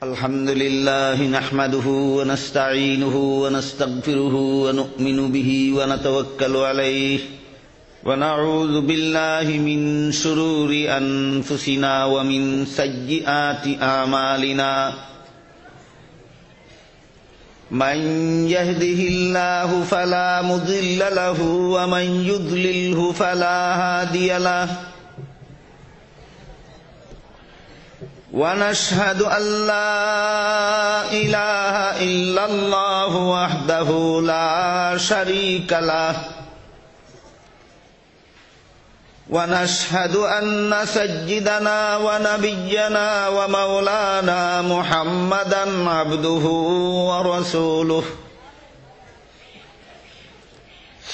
الحمد لله نحمده ونستعينه ونستغفره ونؤمن به ونتوكل عليه ونعوذ بالله من شرور أنفسنا ومن سيئات أعمالنا من يهده الله فلا مضل له ومن يضلله فلا هادي له ونشهد أن لا إله إلا الله وحده لا شريك له ونشهد أن سيدنا ونبينا ومولانا محمدا عبده ورسوله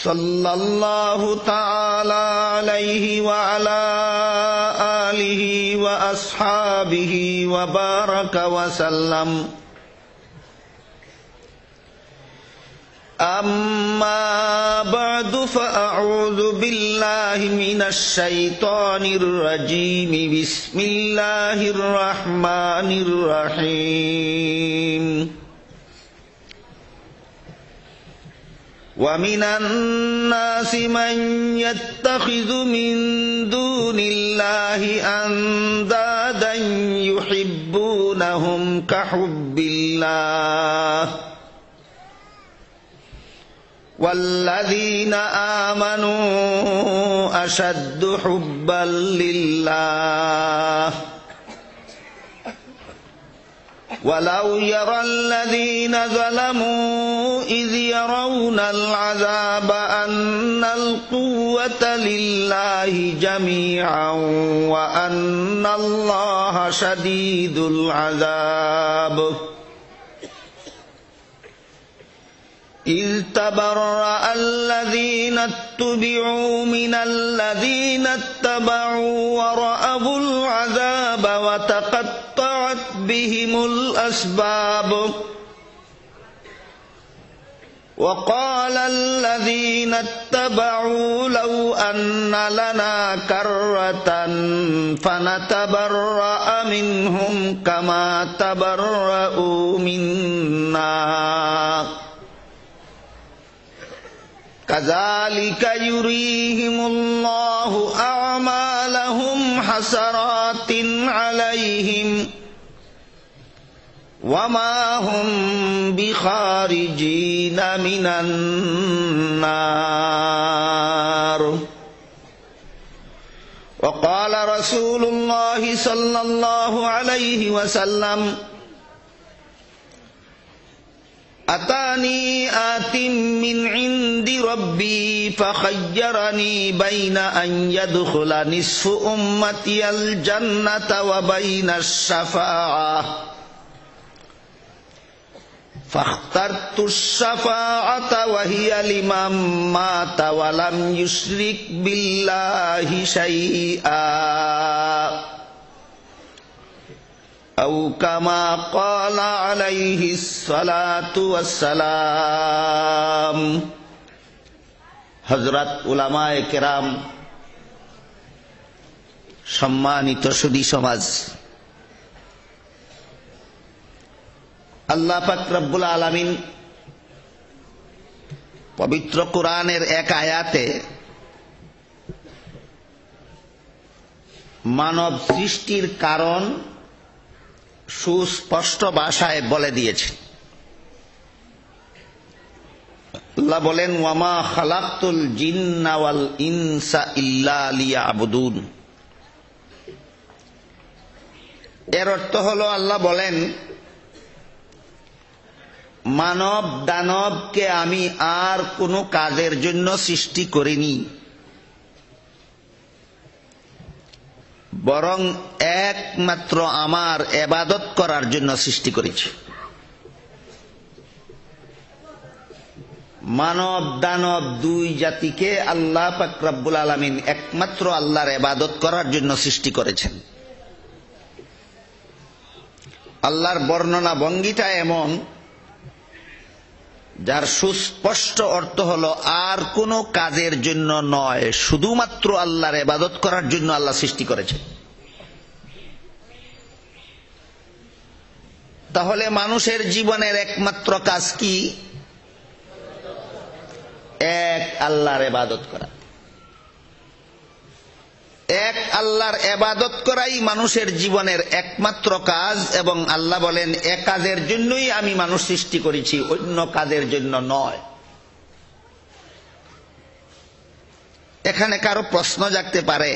صلى الله تعالى عليه وعلى آله وأصحابه وبارك وسلم أما بعد فأعوذ بالله من الشيطان الرجيم بسم الله الرحمن الرحيم ومن الناس من يتخذ من دون الله أندادا يحبونهم كحب الله والذين آمنوا أشد حبا لله ولو يرى الذين ظلموا إذ يرون العذاب أن القوة لله جميعا وأن الله شديد العذاب إذ تبرأ الذين اتبعوا من الذين اتبعوا ورأوا العذاب وتقطعت بهم الأسباب وقال الذين اتبعوا لو أن لنا كرة فنتبرأ منهم كما تبرأوا منا كذلك يريهم الله أعمالهم حسرات عليهم وما هم بخارجين من النار وقال رسول الله صلى الله عليه وسلم أتاني آت من عند ربي فخيرني بين أن يدخل نصف أمتي الجنة وبين الشفاعة فاخترت الشفاعة وهي لمن مات ولم يشرك بالله شيئا أو كما قال عليه الصلاة والسلام হযরত উলামায়ে কেরাম, সম্মানিত সুধী সমাজ, আল্লাহ পাক রব্বুল আলামিন পবিত্র কোরআনের এক আয়াতে মানব সৃষ্টির কারণ সুস্পষ্ট ভাষায় বলে দিয়েছেন। আল্লাহ বলেন, ওয়ামা খালাকতুল জিন্না ওয়াল ইনসা ইল্লা লিয়াবুদুন। এর অর্থ হলো, আল্লাহ বলেন, মানব দানবকে আমি আর কোনো কাজের জন্য সৃষ্টি করিনি, বরং একমাত্র আমার ইবাদত করার জন্য সৃষ্টি করেছি। মানব দানব দুই জাতিকে আল্লাহ পাক রব্বুল আলামিন একমাত্র আল্লাহর ইবাদত করার জন্য সৃষ্টি করেছেন। আল্লাহর বর্ণনা ভঙ্গিটা এমন, যার সুস্পষ্ট অর্থ হলো আর কোনো কাজের জন্য নয়, শুধুমাত্র আল্লাহর ইবাদত করার জন্য আল্লাহ সৃষ্টি করেছেন। তাহলে মানুষের জীবনের একমাত্র কাজ কি? এক আল্লাহর ইবাদত করা। এক আল্লাহর ইবাদত করাই মানুষের জীবনের একমাত্র কাজ, এবং আল্লাহ বলেন এ কাজের জন্যই আমি মানুষ সৃষ্টি করেছি, অন্য কাজের জন্য নয়। এখানে কারো প্রশ্ন জাগতে পারে,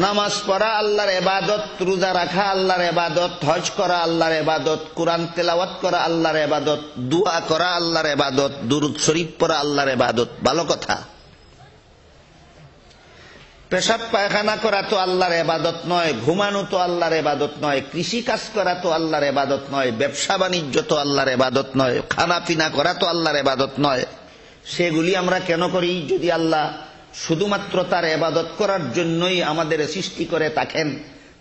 নামাজ পড়া আল্লাহর ইবাদত, রোজা রাখা আল্লাহর ইবাদত, হজ করা আল্লাহর ইবাদত, কোরআন তেলাওয়াত করা আল্লাহর ইবাদত, দোয়া করা আল্লাহর ইবাদত, দুরূদ শরীফ পড়া আল্লাহর ইবাদত। ভালো কথা। পেশাব পায়খানা করা তো আল্লাহর ইবাদত নয়, ঘুমানো তো আল্লাহর ইবাদত নয়, কৃষি কাজ করা তো আল্লাহর ইবাদত নয়, ব্যবসা বাণিজ্য তো আল্লাহর ইবাদত নয়, খানা পিনা করা তো আল্লাহর ইবাদত নয়। সেগুলি আমরা কেন করি? যদি আল্লাহ শুধুমাত্র তার ইবাদত করার জন্যই আমাদের সৃষ্টি করে থাকেন,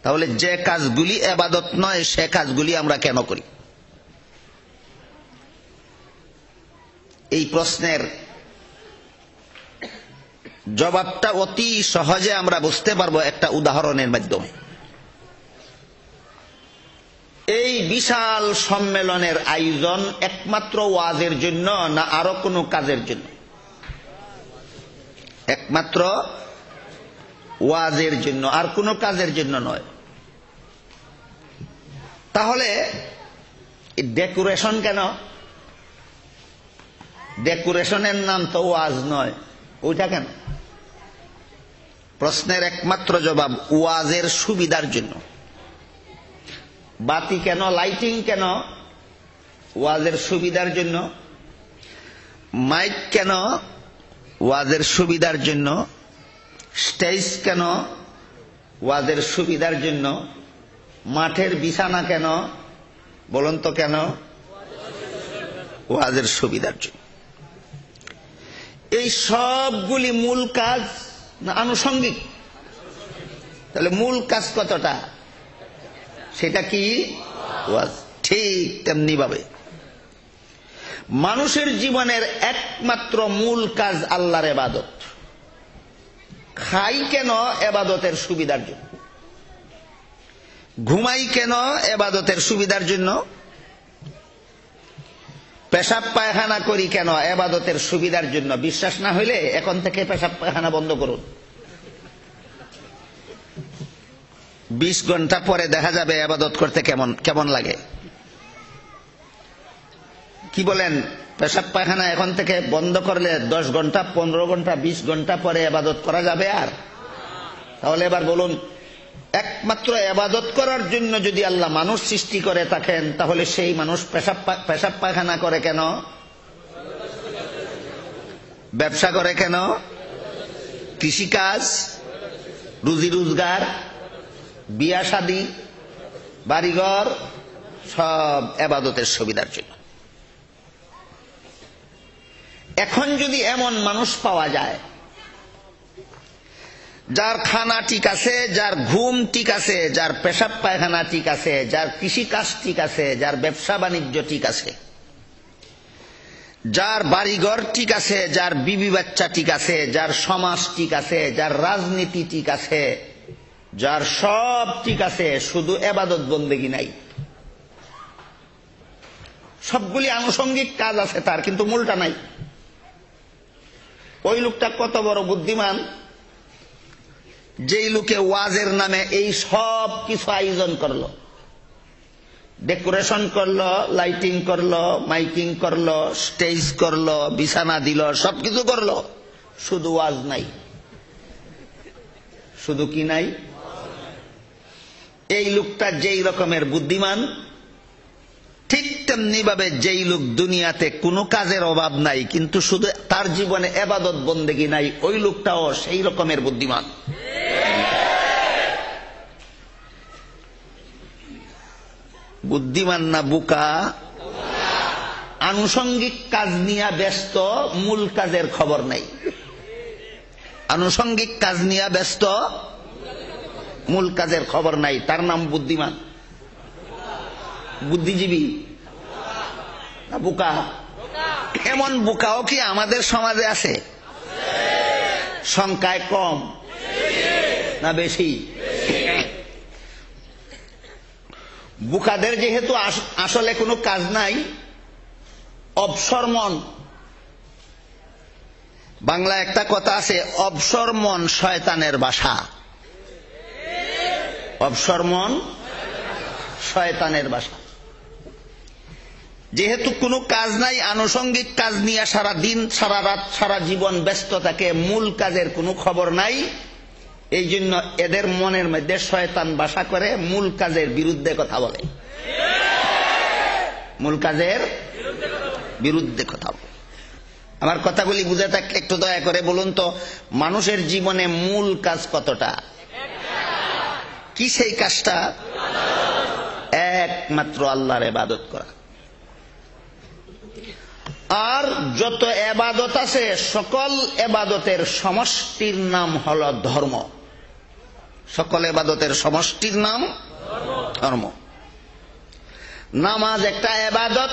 তাহলে যে কাজগুলি ইবাদত নয় সে কাজগুলি আমরা কেন করি? এই প্রশ্নের জবাবটা অতি সহজে আমরা বুঝতে পারবো একটা উদাহরণের মাধ্যমে। এই বিশাল সম্মেলনের আয়োজন একমাত্র ওয়াজের জন্য না আরো কোনো কাজের জন্য? একমাত্র ওয়াজের জন্য, আর কোনো কাজের জন্য নয়। তাহলে ডেকোরেশন কেন? ডেকোরেশনের নাম তো ওয়াজ নয়, ওইটা কেন? প্রশ্নের একমাত্র জবাব ওয়াজের সুবিধার জন্য। বাতি কেন, লাইটিং কেন? ওয়াজের সুবিধার জন্য। মাইক কেন? ওয়াজের সুবিধার জন্য। স্টেজ কেন? ওয়াজের সুবিধার জন্য। মাঠের বিছানা কেন? বলুন তো কেন? ওয়াজের সুবিধার জন্য। এই সবগুলি মূল কাজ না আনুষঙ্গিক? তাহলে মূল কাজ কতটা? সেটা কি? ওয়াজ। ঠিক তেমনি ভাবে মানুষের জীবনের একমাত্র মূল কাজ আল্লাহর ইবাদত। খাই কেন? ইবাদতের সুবিধার জন্য। ঘুমাই কেন? ইবাদতের সুবিধার জন্য। পেশাব পায়খানা করি কেন? ইবাদতের সুবিধার জন্য। বিশ্বাস না হইলে এখন থেকে পেশাব পায়খানা বন্ধ করুন। 20 ঘন্টা পরে দেখা যাবে ইবাদত করতে কেমন কেমন লাগে। কি বলেন? পেশাব পায়খানা এখন থেকে বন্ধ করলে 10 ঘন্টা, 15 ঘন্টা, 20 ঘন্টা পরে ইবাদত করা যাবে আর? তাহলে এবার বলুন, একমাত্র ইবাদত করার জন্য যদি আল্লাহ মানুষ সৃষ্টি করে থাকেন, তাহলে সেই মানুষ পেশাব পায়খানা করে কেন? ব্যবসা করে কেন? কৃষিকাজ, রুজি রোজগার, বিয়া শাদী, বাড়িঘর, সব ইবাদতের সুবিধার জন্য। এখন যদি এমন মানুষ পাওয়া যায় যার খানা ঠিক আছে, যার ঘুম ঠিক আছে, যার পেশাব পায়খানা ঠিক আছে, যার কৃষিকাজ ঠিক আছে, যার ব্যবসা বাণিজ্য ঠিক আছে, যার বাড়িঘর ঠিক আছে, যার বিবি বাচ্চা ঠিক আছে, যার সমাজ ঠিক আছে, যার রাজনীতি ঠিক আছে, যার সব ঠিক আছে, শুধু ইবাদত বন্দেগী নাই। সবগুলি আনুষঙ্গিক কাজ আছে তার, কিন্তু মূলটা নাই। ওই লোকটা কত বড় বুদ্ধিমান, যেই লোকে ওয়াজের নামে এই সব কিছু আয়োজন করলো, ডেকোরেশন করলো, লাইটিং করলো, মাইকিং করলো, স্টেজ করলো, বিছানা দিল, সবকিছু করলো, শুধু ওয়াজ নাই। শুধু কি নাই? এই লোকটা যেই রকমের বুদ্ধিমান, ঠিক তেমনি ভাবে যেই লোক দুনিয়াতে কোনো কাজের অভাব নাই কিন্তু শুধু তার জীবনে ইবাদত বন্দেগী নাই, ওই লোকটাও সেই রকমের বুদ্ধিমান। বুদ্ধিমান না বোকা? আনুষঙ্গিক কাজ নিয়ে ব্যস্ত, মূল কাজের খবর নাই। আনুষঙ্গিক কাজ নিয়ে ব্যস্ত, মূল কাজের খবর নাই, তার নাম বুদ্ধিমান। বুদ্ধিজীবী না বোকা? এমন বোকাও কি আমাদের সমাজে আছে? সংখ্যায় কম না বেশি? বুকাদের যেহেতু আসলে কোনো কাজ নাই, অবসর মন, বাংলা একটা কথা আছে, অবসর মন শয়তানের বাসা। অবসর মন শয়তানের বাসা। যেহেতু কোনো কাজ নাই, আনুষঙ্গিক কাজ নিয়ে সারা দিন সারা রাত সারা জীবন ব্যস্ত থাকে, মূল কাজের কোনো খবর নাই, এই জন্য এদের মনের মধ্যে শয়তান বাসা করে, মূল কাজের বিরুদ্ধে কথা বলে, মূল কাজের বিরুদ্ধে কথা বলে। আমার কথাগুলি বুঝে থাকলে একটু দয়া করে বলুন তো, মানুষের জীবনে মূল কাজ কতটা? কি সেই কাজটা? একমাত্র আল্লাহর ইবাদত করা। আর যত ইবাদত আছে সকল ইবাদতের সমষ্টির নাম হলো ধর্ম। সকল ইবাদতের সমষ্টির নাম ধর্ম। নামাজ একটা ইবাদত,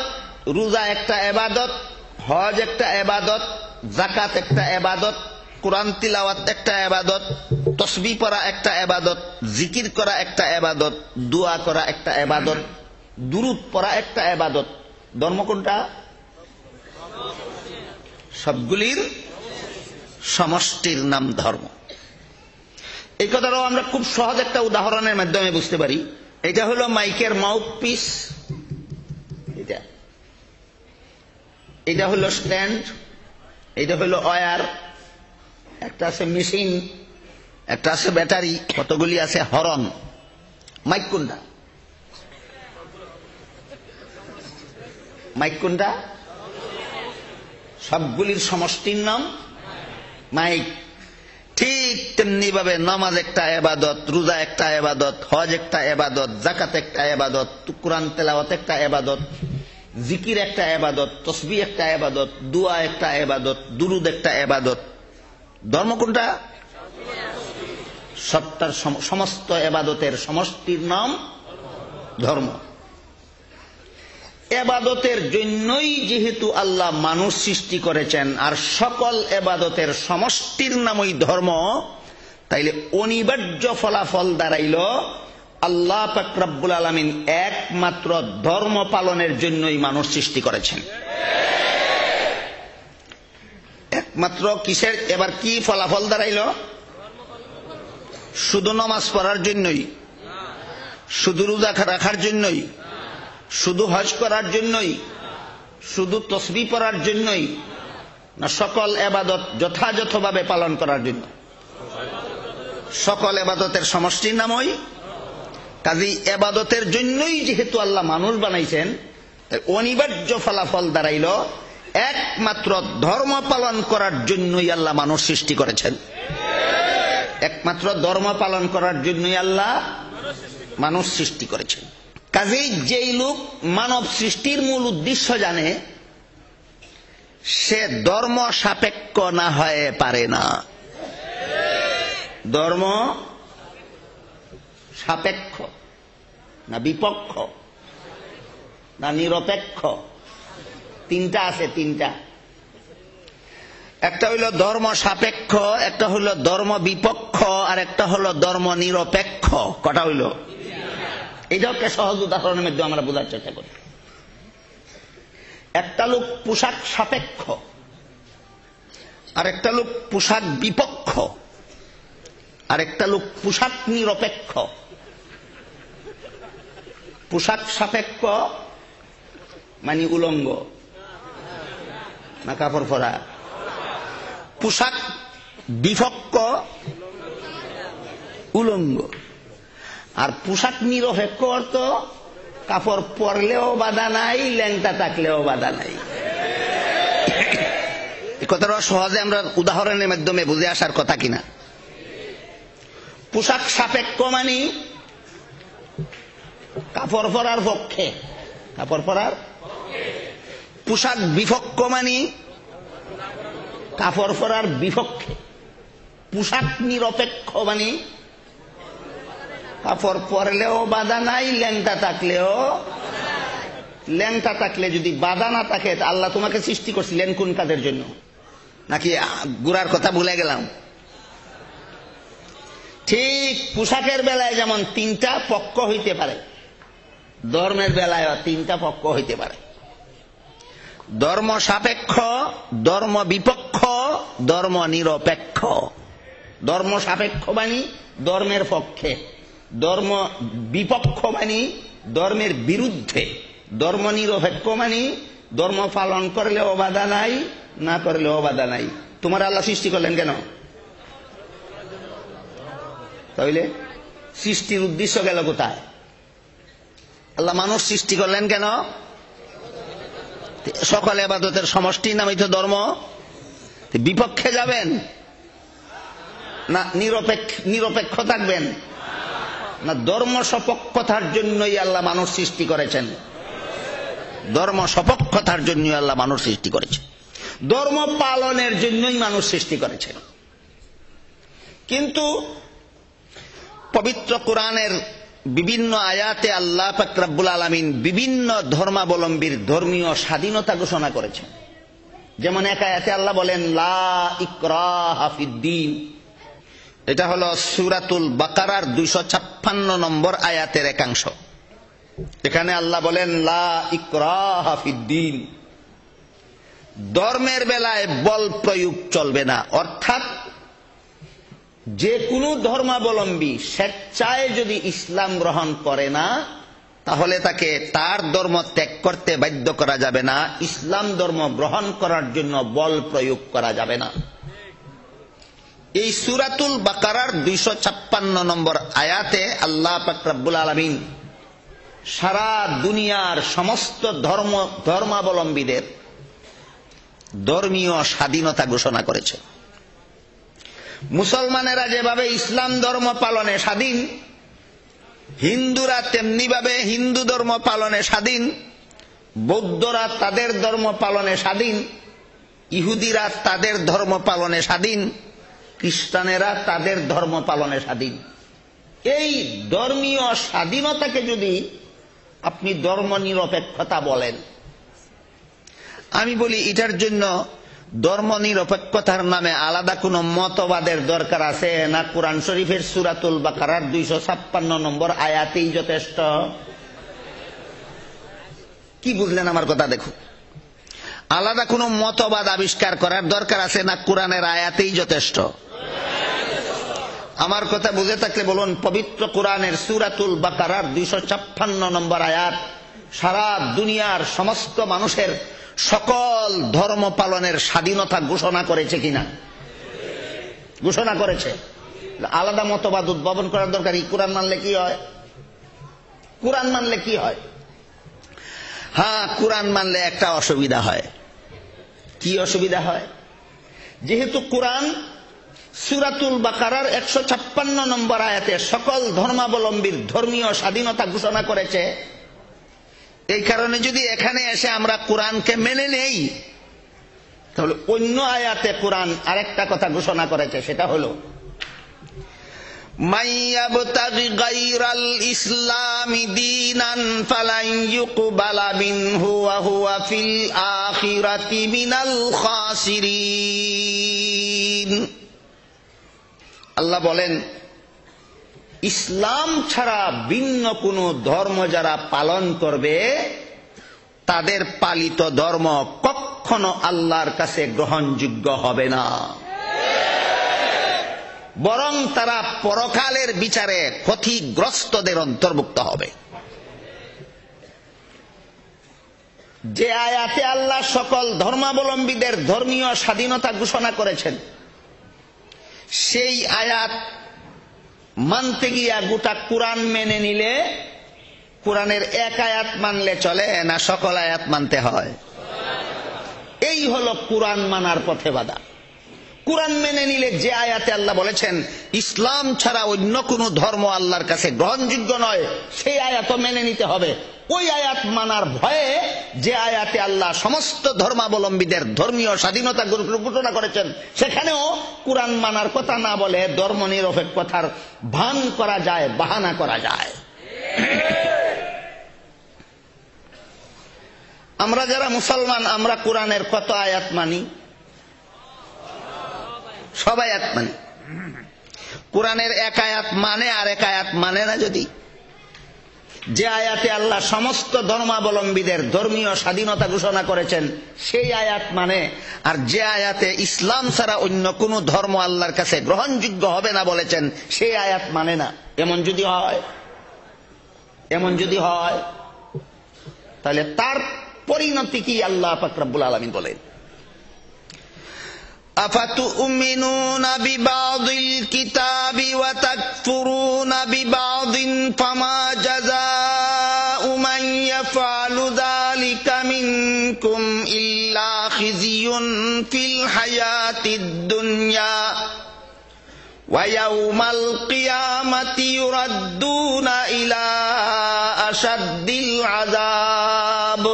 রোজা একটা ইবাদত, হজ একটা ইবাদত, যাকাত একটা ইবাদত, কুরআন তিলাওয়াত একটা ইবাদত, তাসবিহ পড়া একটা ইবাদত, জিকির করা একটা ইবাদত, দোয়া করা একটা ইবাদত, দুরূদ পড়া একটা ইবাদত। ধর্ম কোনটা? সবগুলির সমষ্টির নাম ধর্ম। এই কথাটাও আমরা খুব সহজ একটা উদাহরণের মাধ্যমে বুঝতে পারি। এটা হলো মাইকের মাউথপিস, এটা হলো স্ট্যান্ড, এটা হলো ওয়্যার, একটা আছে মেশিন, একটা আছে ব্যাটারি, কতগুলি আছে হরন। মাইক কোনটা? মাইক কোনটা? সবগুলির সমষ্টির নাম মাইক। ঠিক তেমনি ভাবে নামাজ একটা ইবাদত, রোজা একটা ইবাদত, হজ একটা ইবাদত, যাকাত একটা ইবাদত, কুরআন তেলাওয়াত একটা ইবাদত, জিকির একটা ইবাদত, তাসবিহ একটা ইবাদত, দোয়া একটা ইবাদত, দুরূদ একটা ইবাদত। ধর্ম কোনটা? সত্তার সমস্ত ইবাদতের সমষ্টির নাম ধর্ম। ইবাদতের জন্যই যেহেতু আল্লাহ মানুষ সৃষ্টি করেছেন, আর সকল ইবাদতের সমষ্টির নামই ধর্ম, তাইলে অনিবার্য ফলাফল দাঁড়াইল আল্লাহ পাক রব্বুল আলামিন একমাত্র ধর্ম পালনের জন্যই মানুষ সৃষ্টি করেছেন। একমাত্র কিসের? এবার কি ফলাফল দাঁড়াইল? শুধু নামাজ পড়ার জন্যই, শুধু রোজা রাখার জন্যই, শুধু হজ করার জন্যই, শুধু তাসবিহ পড়ার জন্যই, না সকল ইবাদত যথাযথভাবে পালন করার জন্য? সকল ইবাদতের সমষ্টির নামই। কাজেই ইবাদতের জন্যই যেহেতু আল্লাহ মানুষ বানাইছেন, অনিবার্য ফলাফল দাঁড়াইল একমাত্র ধর্ম পালন করার জন্যই আল্লাহ মানুষ সৃষ্টি করেছেন। একমাত্র ধর্ম পালন করার জন্যই আল্লাহ মানুষ সৃষ্টি করেছেন। কাজেই যেই লোক মানব সৃষ্টির মূল উদ্দেশ্য জানে, সে ধর্ম সাপেক্ষ না হয়ে পারে না। ধর্ম সাপেক্ষ না বিপক্ষ না নিরপেক্ষ? তিনটা আছে, তিনটা। একটা হইল ধর্ম সাপেক্ষ, একটা হইল ধর্ম বিপক্ষ, আর একটা হলো ধর্ম নিরপেক্ষ। কটা হইল? এইটাও একটা সহজ উদাহরণের মধ্যে আমরা বোঝার চেষ্টা করি। একটা লোক পোশাক সাপেক্ষ, আর একটা লোক পোশাক বিপক্ষ, আর একটা লোক পোশাক নিরপেক্ষ। পোশাক সাপেক্ষ মানে উলঙ্গ না কাপড় পরা? পোশাক বিপক্ষ উলঙ্গ। আর পোশাক নিরপেক্ষ অর্থ কাপড় পরলেও বাধা নাই, ল্যাংটা থাকলেও বাধা নাই। এই কথাটা সহজে আমরা উদাহরণের মাধ্যমে বুঝে আসার কথা কিনা? পোশাক সাপেক্ষ মানে কাপড় পরার পক্ষে, কাপড় পরার। পোশাক বিপক্ষ মানে কাপড় পরার বিপক্ষে। পোশাক নিরপেক্ষ মানে কাপড় পরলেও বাধা নাই, ল্যাংটা থাকলেও। ল্যাংটা থাকলে যদি বাধা না থাকে, আল্লাহ তোমাকে সৃষ্টি করছিলেন কোন কাজের জন্য? নাকি গুড়ার কথা ভুলে গেলাম? ঠিক পোশাকের বেলায় যেমন তিনটা পক্ষ হইতে পারে, ধর্মের বেলায় তিনটা পক্ষ হইতে পারে: ধর্ম সাপেক্ষ, ধর্ম বিপক্ষ, ধর্ম নিরপেক্ষ। ধর্ম সাপেক্ষ বাণী ধর্মের পক্ষে, ধর্ম বিপক্ষ বাণী ধর্মের বিরুদ্ধে, ধর্ম নিরপেক্ষ বাণী ধর্ম পালন করলেও বাধা নাই, না করলেও বাধা নাই। তোমার আল্লাহ সৃষ্টি করলেন কেন? তাহলে সৃষ্টির উদ্দেশ্য গেল কোথায়? আল্লাহ মানুষ সৃষ্টি করলেন কেন? সকল ইবাদতের সমষ্টির নামই তো ধর্ম। বিপক্ষে যাবেন না নিরপেক্ষ থাকবেন? না ধর্ম সপক্ষতার জন্যই আল্লাহ মানুষ সৃষ্টি করেছেন। ধর্ম সপক্ষতার জন্যই আল্লাহ মানুষ সৃষ্টি করেছেন, ধর্ম পালনের জন্যই মানুষ সৃষ্টি করেছেন। কিন্তু পবিত্র কোরআনের বিভিন্ন আয়াতে আল্লাহ পাক রব্বুল আলামিন বিভিন্ন ধর্মাবলম্বীর ধর্মীয় স্বাধীনতা ঘোষণা করেছেন। যেমন এক আয়াতে আল্লাহ বলেন লা ইকরাহা ফিদ্দীন। এটা হলো সূরাতুল বাকারার 256 নম্বর আয়াতের একাংশ। এখানে আল্লাহ বলেন লা ইকরাহা ফিদ্দীন, ধর্মের বেলায় বল প্রয়োগ চলবে না। অর্থাৎ যে কোনো ধর্মাবলম্বী স্বেচ্ছায় যদি ইসলাম গ্রহণ করে না, তাহলে তাকে তার ধর্ম ত্যাগ করতে বাধ্য করা যাবে না, ইসলাম ধর্ম গ্রহণ করার জন্য বল প্রয়োগ করা যাবে না। এই সূরাতুল বাকারার 256 নম্বর আয়াতে আল্লাহ পাক রব্বুল আলামিন সারা দুনিয়ার সমস্ত ধর্মাবলম্বীদের ধর্মীয় স্বাধীনতা ঘোষণা করেছে। মুসলমানেরা যেভাবে ইসলাম ধর্ম পালনে স্বাধীন, হিন্দুরা তেমনি ভাবে হিন্দু ধর্ম পালনে স্বাধীন, বৌদ্ধরা তাদের ধর্ম পালনে স্বাধীন, ইহুদিরা তাদের ধর্ম পালনে স্বাধীন, খ্রিস্টানেরা তাদের ধর্ম পালনে স্বাধীন। এই ধর্মীয় স্বাধীনতাকে যদি আপনি ধর্ম নিরপেক্ষতা বলেন, আমি বলি এটার জন্য ধর্ম নিরপেক্ষতার নামে আলাদা কোন মতবাদের দরকার আছে না? কোরআন শরীফের সূরাতুল বাকারার 256 নম্বর আয়াতেই যথেষ্ট। কি বুঝলেন আমার কথা? দেখো, আলাদা কোন মতবাদ আবিষ্কার করার দরকার আছে না কোরআনের আয়াতেই যথেষ্ট? আমার কথা বুঝে থাকলে বলুন, পবিত্র কোরআনের সূরাতুল বাকারার 256 নম্বর আয়াত সারা দুনিয়ার সমস্ত মানুষের সকল ধর্ম পালনের স্বাধীনতা ঘোষণা করেছে কিনা? ঘোষণা করেছে। আলাদা মতবাদ উদ্ভাবন করার দরকার? কোরআন মানলে কি হয়? কোরআন মানলে কি হয়? হ্যাঁ, কোরআন মানলে একটা অসুবিধা হয়। কি অসুবিধা হয়? যেহেতু কোরআন সূরাতুল বাকারার 156 নম্বর আয়াতে সকল ধর্মাবলম্বীর ধর্মীয় স্বাধীনতা ঘোষণা করেছে, এই কারণে যদি এখানে এসে আমরা কোরআনকে মেনে নেই, তাহলে অন্য আয়াতে কোরআন আরেকটা কথা ঘোষণা করেছে, সেটা হলো মাইয়াবতাগি গায়রাল ইসলামি দীনান ফালান ইউকবালা মিনহু ওয়া হুয়া ফিল আখিরাতি মিনাল খাসিরিন। আল্লাহ বলেন, ইসলাম ছাড়া ভিন্ন কোন ধর্ম যারা পালন করবে, তাদের পালিত ধর্ম কখনো আল্লাহর কাছে গ্রহণযোগ্য হবে না, বরং তারা পরকালের বিচারে ক্ষতিগ্রস্তদের অন্তর্ভুক্ত হবে। যে আয়াতে আল্লাহ সকল ধর্মাবলম্বীদের ধর্মীয় স্বাধীনতা ঘোষণা করেছেন, সেই আয়াত মানতে গিয়া গোটা কোরআন মেনে নিলে, কোরআনের এক আয়াত মানলে চলে না সকল আয়াত মানতে হয়? এই হলো কোরআন মানার পথে বাধা। কোরআন মেনে নিলে যে আয়াতে আল্লাহ বলেছেন ইসলাম ছাড়া অন্য কোন ধর্ম আল্লাহর কাছে গ্রহণযোগ্য নয়, সেই আয়াতও মেনে নিতে হবে। ওই আয়াত মানার ভয়ে যে আয়াতে আল্লাহ সমস্ত ধর্মাবলম্বীদের ধর্মীয় স্বাধীনতা ঘোষণা করেছেন, সেখানেও কোরআন মানার কথা না বলে ধর্ম নিরপেক্ষতার ভান করা যায়, বাহানা করা যায়। আমরা যারা মুসলমান, আমরা কোরআনের কত আয়াত মানি? সব আয়াত মানি। কোরআনের এক আয়াত মানে আর এক আয়াত মানে না যদি, যে আয়াতে আল্লাহ সমস্ত ধর্মাবলম্বীদের ধর্মীয় স্বাধীনতা ঘোষণা করেছেন সেই আয়াত মানে, আর যে আয়াতে ইসলাম ছাড়া অন্য কোন ধর্ম আল্লাহর কাছে গ্রহণযোগ্য হবে না বলেছেন সেই আয়াত মানে না। এমন যদি হয় তাহলে তার পরিণতি কি আল্লাহ পাক রব্বুল আলামিন বলেন, আফাতুমিনুনা বিবাযিল কিতাবি ওয়া তাকফুরুনা বিবাযিন ফামা জাযাউ মান ইয়াফআলু যালিকা মিনকুম ইল্লা খিজিয়ুন ফিল হায়াতিদ দুনিয়া ওয়া ইয়াউমাল কিয়ামাতি ইউরাদ্দুনা ইলা আশাদ্দিল আযাব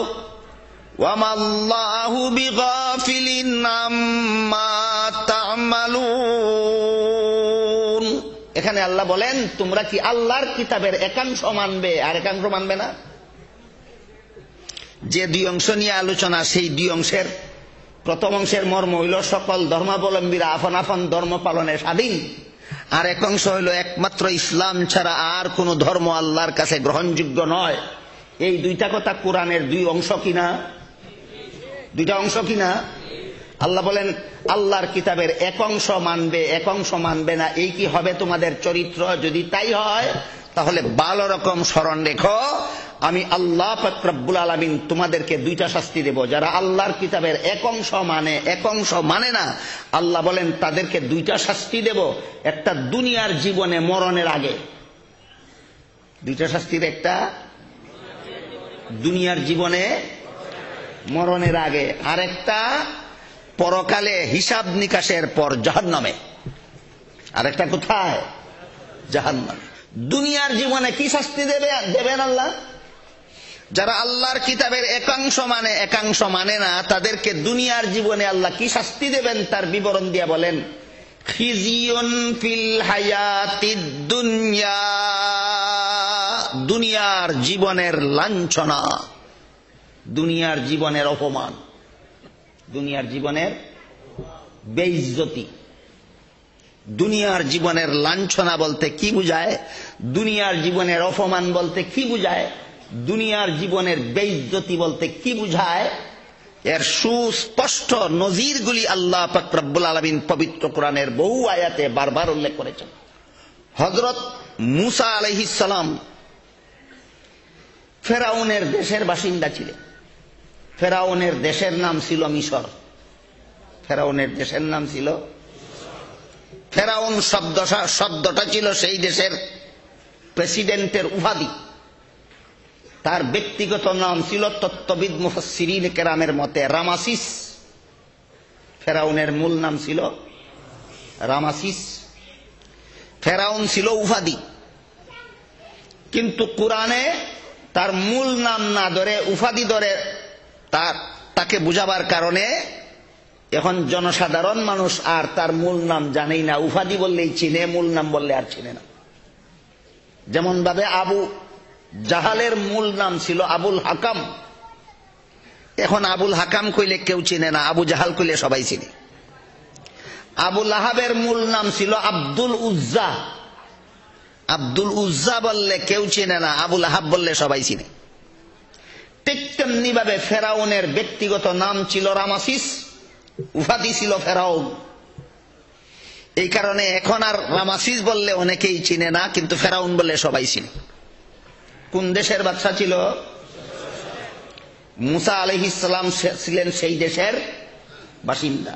ওয়া মাল্লাহু বিগাফিলিন আম্মা তা'মালুন। এখানে আল্লাহ বলেন তোমরা কি আল্লাহর কিতাবের একাংশ মানবে আর একাংশ মানবে না? যে দুই অংশ নিয়ে আলোচনা, সেই দুই অংশের প্রথম অংশের মর্ম হইল সকল ধর্মাবলম্বীরা আপন আপন ধর্ম পালনে স্বাধীন, আর এক অংশ হইল একমাত্র ইসলাম ছাড়া আর কোন ধর্ম আল্লাহর কাছে গ্রহণযোগ্য নয়। এই দুইটা কথা কোরআনের দুই অংশ কিনা? দুইটা অংশ কিনা? আল্লাহ বলেন আল্লাহর কিতাবের এক অংশ মানবে এক অংশ মানবে না, এই কি হবে তোমাদের চরিত্র? যদি তাই হয় তাহলে ভালো রকম স্মরণ রেখো, আমি আল্লাহ পাক রব্বুল আলামিন তোমাদেরকে দুইটা শাস্তি দেব। যারা আল্লাহর কিতাবের এক অংশ মানে এক অংশ মানে না, আল্লাহ বলেন তাদেরকে দুইটা শাস্তি দেব। একটা দুনিয়ার জীবনে মরণের আগে, দুইটা শাস্তির একটা দুনিয়ার জীবনে মরণের আগে, আর একটা পরকালে হিসাব নিকাশের পর জাহান্নামে। আর একটা কোথায়? জাহান্নামে। দুনিয়ার জীবনে কি শাস্তি দেবেন আল্লাহ? যারা আল্লাহর কিতাবের একাংশ মানে একাংশ মানে না, তাদেরকে দুনিয়ার জীবনে আল্লাহ কি শাস্তি দেবেন তার বিবরণ দিয়ে বলেন, খিজিয়ুন ফিল হায়াতিদ দুনিয়া, দুনিয়ার জীবনের লাঞ্ছনা, দুনিয়ার জীবনের অপমান, দুনিয়ার জীবনের বেইজ্জতি। দুনিয়ার জীবনের লাঞ্ছনা বলতে কি বুঝায়? দুনিয়ার জীবনের অপমান বলতে কি বুঝায়? দুনিয়ার জীবনের বেইজ্জতি বলতে কি বুঝায়? এর সুস্পষ্ট নজিরগুলি আল্লাহ পাক রব্বুল আলামিন পবিত্র কোরআনের বহু আয়াতে বারবার উল্লেখ করেছেন। হযরত মূসা আলাইহিস সালাম ফেরাউনের দেশের বাসিন্দা ছিলেন। ফেরাউনের দেশের নাম ছিল মিশর। ফেরাউনের দেশের নাম ছিল, ফেরাউন শব্দটা ছিল সেই দেশের প্রেসিডেন্টের উপাধি। তার ব্যক্তিগত নাম ছিল তত্ত্ববিদ মুফাসসিরিন কেরামের মতে রামাসিস। ফেরাউনের মূল নাম ছিল রামাসিস। ফেরাউন ছিল উপাধি, কিন্তু কোরআনে তার মূল নাম না ধরে উপাধি ধরে তাকে বুঝাবার কারণে এখন জনসাধারণ মানুষ আর তার মূল নাম জানেই না। উপাধি বললেই চিনে, মূল নাম বললে আর চিনে না। যেমন ভাবে আবু জাহালের মূল নাম ছিল আবুল হাকাম, এখন আবুল হাকাম কইলে কেউ চিনে না, আবু জাহাল কইলে সবাই চিনে। আবু লাহাবের মূল নাম ছিল আব্দুল উজ্জা, আব্দুল উজ্জা বললে কেউ চিনে না, আবু লাহাব বললে সবাই চিনে। ঠিক তেমনি ভাবে ফেরাউনের ব্যক্তিগত নাম ছিল রামাসিস, উপাধি ছিল ফেরাউন। এই কারণে এখন আর রামাসিস বললে অনেকেই চিনে না, কিন্তু ফেরাউন বললে সবাই চিনে। কোন দেশের বাদশা ছিল? মূসা আলাইহিস সালাম ছিলেন সেই দেশের বাসিন্দা।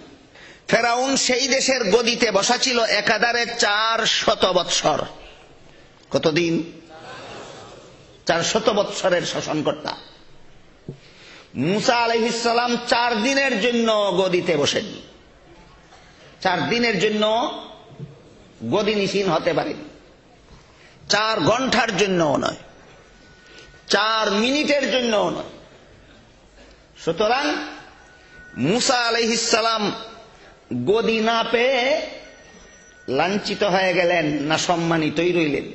ফেরাউন সেই দেশের গদিতে বসা ছিল একাধারে 400 বৎসর। কতদিন? 400 বৎসরের শাসনকর্তা। মূসা আলাইহিস সালাম 4 দিনের জন্য গদিতে বসেননি, 4 দিনের জন্য গদিনিসীন হতে পারেন, 4 ঘন্টার জন্য নয়, 4 মিনিটের জন্য নয়। সুতরাং মূসা আলাইহিস সালাম গদি না পেয়ে লাঞ্ছিত হয়ে গেলেন না সম্মানিতই রইলেন?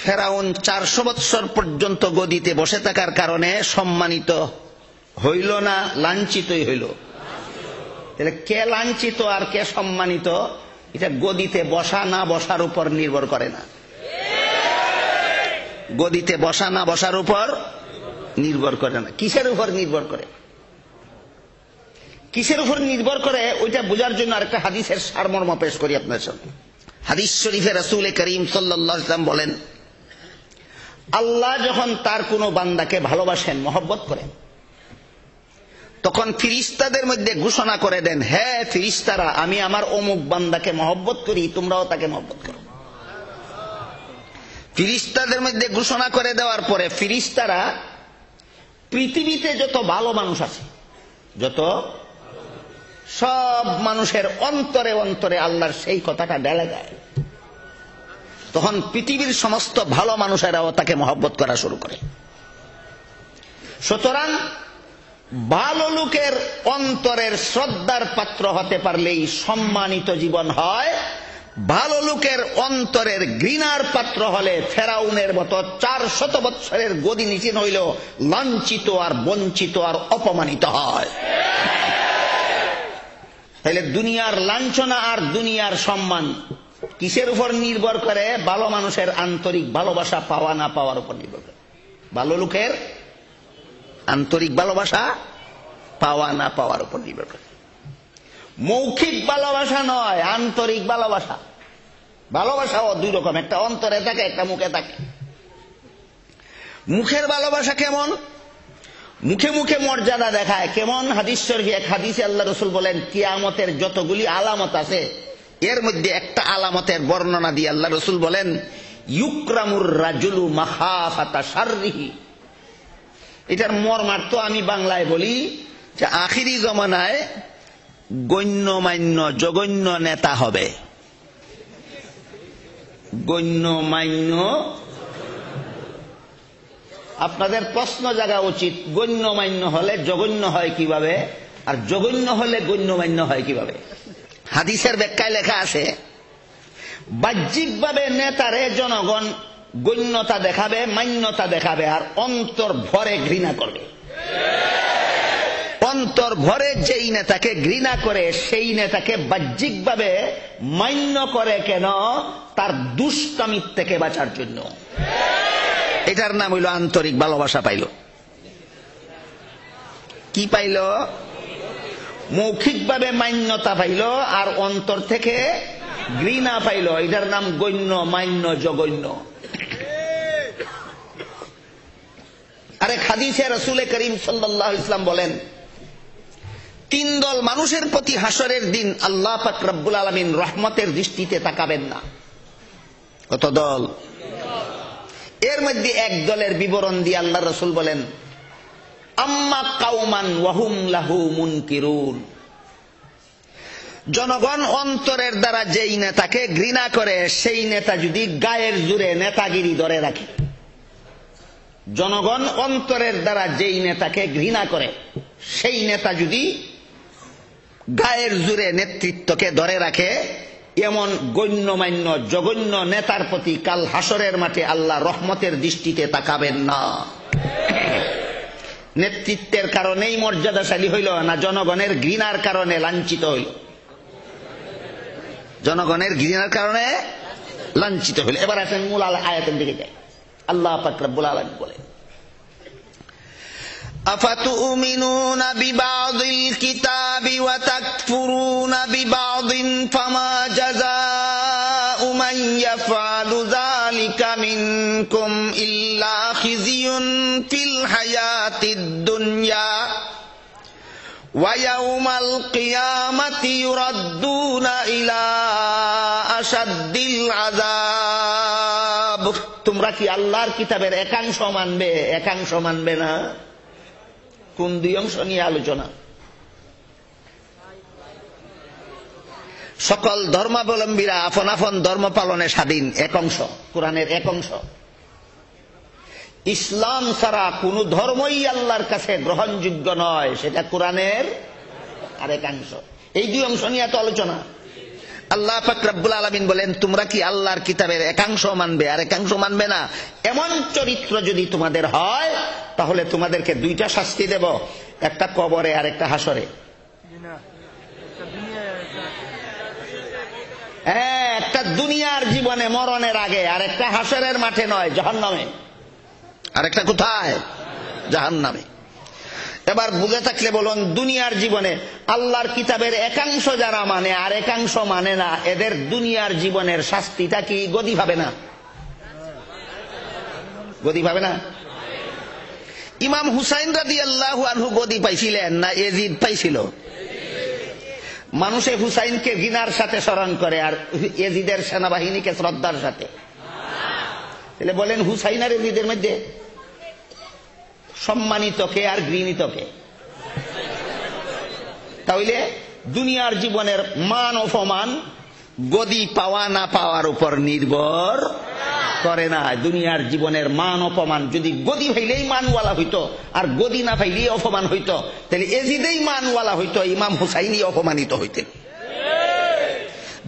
ফেরাউন 400 বৎসর পর্যন্ত গদিতে বসে থাকার কারণে সম্মানিত হইল না লাঞ্ছিতই হইল? তাহলে কে লাঞ্ছিত আর কে সম্মানিত, এটা গদিতে বসা না বসার উপর নির্ভর করে না। গদিতে বসা না বসার উপর নির্ভর করে না। কিসের উপর নির্ভর করে? কিসের উপর নির্ভর করে ওইটা বোঝার জন্য আরেকটা হাদিসের সারমর্ম পেশ করি আপনাদের সামনে। হাদিস শরীফে রাসূল করিম সাল্লাল্লাহু আলাইহি ওয়াসাল্লাম বলেন, আল্লাহ যখন তার কোনো বান্দাকে ভালোবাসেন, মহব্বত করেন, তখন ফিরিস্তাদের মধ্যে ঘোষণা করে দেন, হে ফিরিস্তারা, আমি আমার অমুক বান্দাকে মহব্বত করি, তোমরাও তাকে মহব্বত করো। ফিরিস্তাদের মধ্যে ঘোষণা করে দেওয়ার পরে ফিরিস্তারা পৃথিবীতে যত ভালো মানুষ আছে, যত সব মানুষের অন্তরে অন্তরে আল্লাহর সেই কথাটা ঢেলে দেয়। তখন পৃথিবীর সমস্ত ভালো মানুষেরাও তাকে মহব্বত করা শুরু করে। সুতরাং ভালো লোকের অন্তরের শ্রদ্ধার পাত্র হতে পারলেই সম্মানিত জীবন হয়। ভালো লোকের অন্তরের ঘৃণার পাত্র হলে ফেরাউনের মতো 400 বৎসরের গদি নিচে হইল লাঞ্ছিত আর বঞ্চিত আর অপমানিত হয়। তাহলে দুনিয়ার লাঞ্ছনা আর দুনিয়ার সম্মান কিসের উপর নির্ভর করে? ভালো মানুষের আন্তরিক ভালোবাসা পাওয়া না পাওয়ার উপর নির্ভর করে। ভালো লোকের আন্তরিক ভালোবাসা পাওয়া না পাওয়ার উপর নির্ভর করে। মৌখিক ভালোবাসা নয়, আন্তরিক ভালোবাসা। ভালোবাসাও দুই রকম, একটা অন্তরে থাকে, একটা মুখে থাকে। মুখের ভালোবাসা কেমন? মুখে মুখে মর্যাদা দেখায়। কেমন? হাদিস শরীফে এক হাদিসে আল্লাহ রাসূল বলেন, কিয়ামতের যতগুলি আলামত আছে এর মধ্যে একটা আলামতের বর্ণনা দিয়ে আল্লাহ রাসূল বলেন, ইউকরামুর রাজুলু মাখাফাতা শাররিহি। এটার মর্মার্থ আমি বাংলায় বলি যে আখিরি জমানায় গণ্যমান্য জঘন্য নেতা হবে। গণ্যমান্য, আপনাদের প্রশ্ন জাগা উচিত, গণ্যমান্য হলে জঘন্য হয় কিভাবে, আর জঘন্য হলে গণ্যমান্য হয় কিভাবে? হাদিসের ব্যাখ্যায় লেখা আছে, বাহ্যিকভাবে নেতারে জনগণ গণ্যতা দেখাবে, মান্যতা দেখাবে, আর অন্তর ভরে ঘৃণা করবে। অন্তর ভরে যেই নেতাকে ঘৃণা করে সেই নেতাকে বাহ্যিকভাবে মান্য করে কেন? তার দুষ্কামির থেকে বাঁচার জন্য। এটার নাম হইল আন্তরিক ভালোবাসা পাইল। কি পাইল? মৌখিকভাবে মান্যতা পাইল আর অন্তর থেকে ঘৃণা পাইল। এটার নাম গণ্য, মান্য, জঘন্য। আরে হাদিসে রাসূল করিম সাল্লাল্লাহু আলাইহি ওয়াসাল্লাম বলেন, 3 দল মানুষের প্রতি হাসরের দিন আল্লাহ পাক রব্বুল আলামিন রহমতের দৃষ্টিতে তাকাবেন না। কত দল? এর মধ্যে এক দলের বিবরণ দিয়ে আল্লাহ রাসূল বলেন, আম্মা কাওমান ওয়াহুম লাহু মুনকিরুন। জনগণ অন্তরের দ্বারা যেই নেতাকে ঘৃণা করে সেই নেতা যদি গায়ের জোরে নেতাগিরি ধরে রাখে, জনগণ অন্তরের দ্বারা যেই নেতাকে ঘৃণা করে সেই নেতা যদি গায়ের জোরে নেতৃত্বকে ধরে রাখে, এমন গণ্যমান্য জঘন্য নেতার প্রতি কাল হাসরের মাঠে আল্লাহ রহমতের দৃষ্টিতে তাকাবেন না। নেতৃত্বের কারণেই মর্যাদাশালী হইল না জনগণের ঘৃণার কারণে লাঞ্ছিত হইল? জনগণের ঘৃণার কারণে লাঞ্ছিত হইল। এবার আসেন মূল আয়াতের দিকে যাই। আল্লাহ পাক রব্বুল আলামিন বলেন, আফাতুমিনুনা বিবাযিল কিতাবি ওয়া তাকফুরুনা বিবাযিন ফামা জাযাউ মান ইয়াফআলু যালিকা মিনকুম ইল্লা খিজিয়ুন ফিল হায়াতিদ দুনিয়া ওয়া ইয়াউমাল কিয়ামাতি ইউরাদ্দুনা ইলা আশাদ্দিল আযাব। তোমরা কি আল্লাহর কিতাবের একাংশ মানবে, একাংশ মানবে না? কোন দুই অংশ নিয়ে আলোচনা? সকল ধর্মাবলম্বীরা আপন আপন ধর্ম পালনে স্বাধীন, এক অংশ, কোরআনের এক অংশ। ইসলাম ছাড়া কোন ধর্মই আল্লাহর কাছে গ্রহণযোগ্য নয়, সেটা কোরআনের আরেকাংশ। এই দুই অংশ নিয়ে তো আলোচনা। আল্লাহ পাক রব্বুল আলামিন বলেন, তোমরা কি আল্লাহর কিতাবের একাংশ মানবে আর একাংশ মানবে না? এমন চরিত্র যদি তোমাদের হয় তাহলে তোমাদেরকে দুইটা শাস্তি দেব, একটা কবরে আর একটা হাসরে। হ্যাঁ, একটা দুনিয়ার জীবনে মরণের আগে, আর একটা হাসরের মাঠে নয়, জাহান্নামে। আরেকটা কোথায়? জাহান্নামে। এবার বুঝে থাকলে বলুন, দুনিয়ার জীবনে আল্লাহর কিতাবের একাংশ যারা মানে আর একাংশ মানে না, এদের দুনিয়ার জীবনের শাস্তিটা কি গদি ভাবে না? গদি ভাবে না? ইমাম হুসাইন রাদিয়াল্লাহু আনহু গদি পাইছিলেন না এজিদ পাইছিল? মানুষে হুসাইনকে ঘৃণার সাথে স্মরণ করে আর এজিদের সেনাবাহিনীকে শ্রদ্ধার সাথে। তাহলে বলেন, হুসাইন আর এজিদের মধ্যে সম্মানিত কে আর ঘৃণিত কে? তাহলে দুনিয়ার জীবনের মান অপমান গদি পাওয়া না পাওয়ার উপর নির্ভর করে না। দুনিয়ার জীবনের মান অপমান যদি গদি হইলেই মানওয়ালা হইতো আর গদি না পাইলেই অপমান হইতো, তাহলে এজিদেই মানওয়ালা হইতো, ইমাম হুসাইনই অপমানিত হইতেন।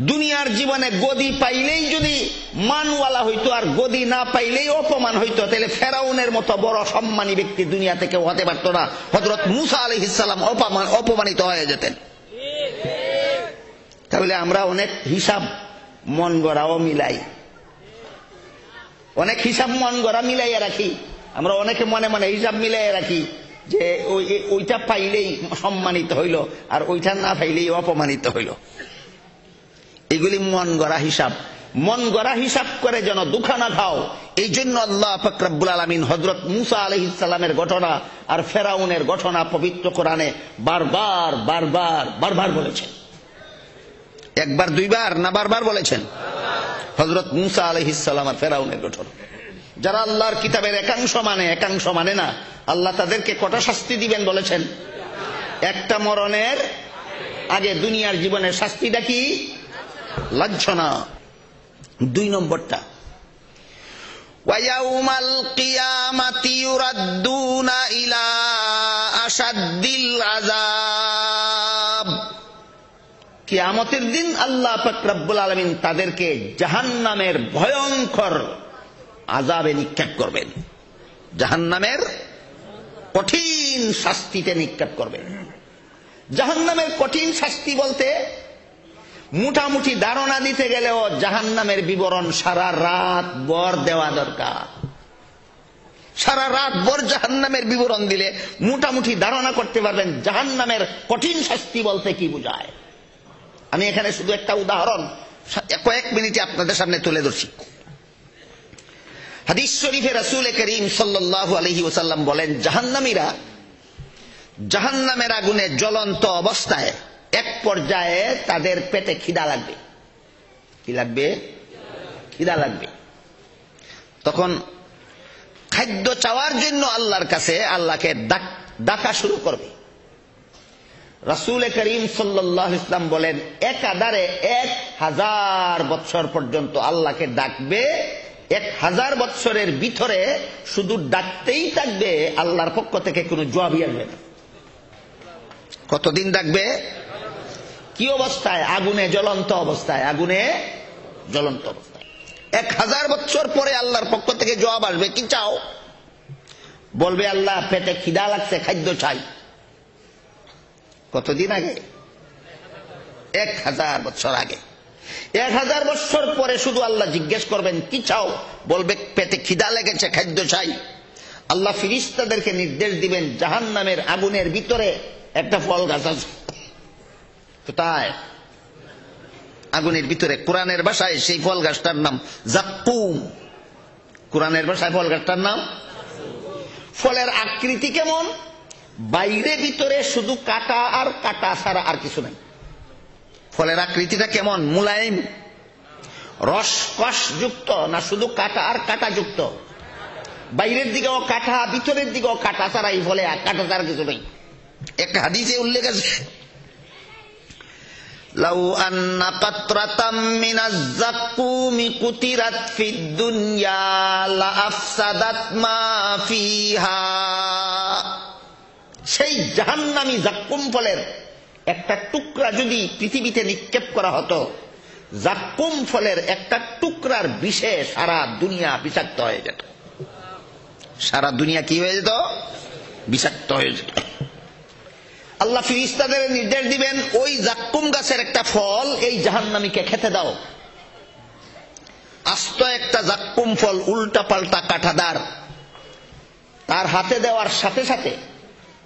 দুনিয়ার জীবনে গদি পাইলেই যদি মানওয়ালা হইতো আর গদি না পাইলেই অপমান হইতো, তাহলে ফেরাউনের মতো বড় সম্মানী ব্যক্তি দুনিয়া থেকে হতে পারত না। হযরত মূসা আলাইহিস সালাম অপমানিত হয়ে যেতেন। তাহলে আমরা অনেক হিসাব মন গড়াও মিলাই, অনেক হিসাব মন গড়া মিলাইয়া রাখি। আমরা অনেকে মনে মনে হিসাব মিলাইয়া রাখি যে ওইটা পাইলেই সম্মানিত হইল আর ওইটা না পাইলেই অপমানিত হইল। এগুলি মন গড়া হিসাব। মন গড়া হিসাব করে যেন দুঃখা না খাও, এই জন্য আল্লাহ পাক রব্বুল আলামিন হযরত মূসা আলাইহিস সালামের ঘটনা আর ফেরাউনের ঘটনা পবিত্র কোরআনে বারবার বারবার বারবার বলেছেন। একবার দুইবার না বারবার বলেছেন? হযরত মূসা আলাইহিস সালাম আর ফেরাউনের ঘটনা। যারা আল্লাহর কিতাবের একাংশ মানে একাংশ মানে না, আল্লাহ তাদেরকে কটা শাস্তি দিবেন বলেছেন? একটা মরণের আগে। দুনিয়ার জীবনের শাস্তিটা কি? লাঞ্ছনা। 2 নম্বরটা, ওয়ায়াউমাল কিয়ামাতি ইউরাদ্দুনা ইলা আশাদ্দিল আযাব। কিয়ামতের দিন আল্লাহ পাক রব্বুল আলামিন তাদেরকে জাহান্নামের ভয়ঙ্কর আযাবে নিক্ষেপ করবেন। জাহান্নামের কঠিন শাস্তিতে নিক্ষেপ করবেন। জাহান্নামের কঠিন শাস্তি বলতে মোটামুটি ধারণা দিতে গেলেও জাহান্নামের বিবরণ সারা রাত ভর দেওয়া দরকার। সারা রাত ভর জাহান্নামের বিবরণ দিলে মোটামুটি ধারণা করতে পারবেন জাহান্নামের কঠিন শাস্তি বলতে কি বোঝায়। আমি এখানে শুধু একটা উদাহরণ কয়েক মিনিটে আপনাদের সামনে তুলে ধরছি। হাদিস শরীফে রাসূল করিম সাল্লাল্লাহু আলাইহি ওয়াসাল্লাম বলেন, জাহান্নামীরা জাহান্নামের আগুনে জ্বলন্ত অবস্থায় এক পর্যায়ে তাদের পেটে খিদা লাগবে। কি লাগবে? খিদা লাগবে। তখন খাদ্য চাওয়ার জন্য আল্লাহর কাছে আল্লাহকে ডাকা শুরু করবে। রাসূল করিম সাল্লাল্লাহু আলাইহি ওয়াসাল্লাম বলেন, একাধারে 1000 বৎসর পর্যন্ত আল্লাহকে ডাকবে। 1000 বৎসরের ভিতরে শুধু ডাকতেই থাকবে, আল্লাহর পক্ষ থেকে কোনো জবাবই আসবে না। কতদিন ডাকবে? কি অবস্থায়? আগুনে জ্বলন্ত অবস্থায়। আগুনে জ্বলন্ত অবস্থায় 1000 বৎসর পরে আল্লাহর পক্ষ থেকে জবাব আসবে, কি চাও? বলবে, আল্লাহ পেটে খিদা লাগছে, খাদ্য চাই। কতদিন আগে? 1000 বৎসর আগে। 1000 বৎসর পরে শুধু আল্লাহ জিজ্ঞেস করবেন, কি চাও? বলবে, পেটে খিদা লেগেছে, খাদ্য চাই। আল্লাহ ফেরেশতাদেরকে নির্দেশ দিবেন, জাহান্নামের আগুনের ভিতরে একটা ফল গাছ আছে। কোথায়? আগুনের ভিতরে। কোরআনের ভাষায় সেই ফল গাছটার নাম জাক্কুম। কোরআনের ভাষায় ফল গাছটার নাম। ফলের আকৃতি কেমন? বাইরে ভিতরে শুধু কাটা আর কাটা ছাড়া আর কিছু নাই। ফলের আকৃতিটা কেমন? মুলায়েম, রসকস যুক্ত না শুধু কাটা আর কাটা যুক্ত? বাইরের দিকেও কাটা, ভিতরের দিকেও কাটা ছাড়া এই ফলে কাটা ছাড়া কিছু নেই। একটা হাদিসে উল্লেখ আছে, লাউ আন্না কাতরাতাম মিনাজ যাক্কুমি কুতিরাত ফিদ দুনিয়া লা আফসাদাত মা ফিহা। সেই জাহান্নামী যাক্কুম ফলের একটা টুকরা যদি পৃথিবীতে নিক্ষেপ করা হতো, যাক্কুম ফলের একটা টুকরার বিষে সারা দুনিয়া বিষাক্ত হয়ে যেত। সারা দুনিয়া কি হয়ে যেত? বিষাক্ত হয়ে যেত। আল্লাহ ফেরেশতাদের নির্দেশ দিবেন, ওই যাক্কুম গাছের একটা ফল এই জাহান্নামীকে খেতে দাও। আস্ত একটা যাক্কুম ফল, উল্টা পাল্টা কাঁটাদার। তার হাতে দেওয়ার সাথে সাথে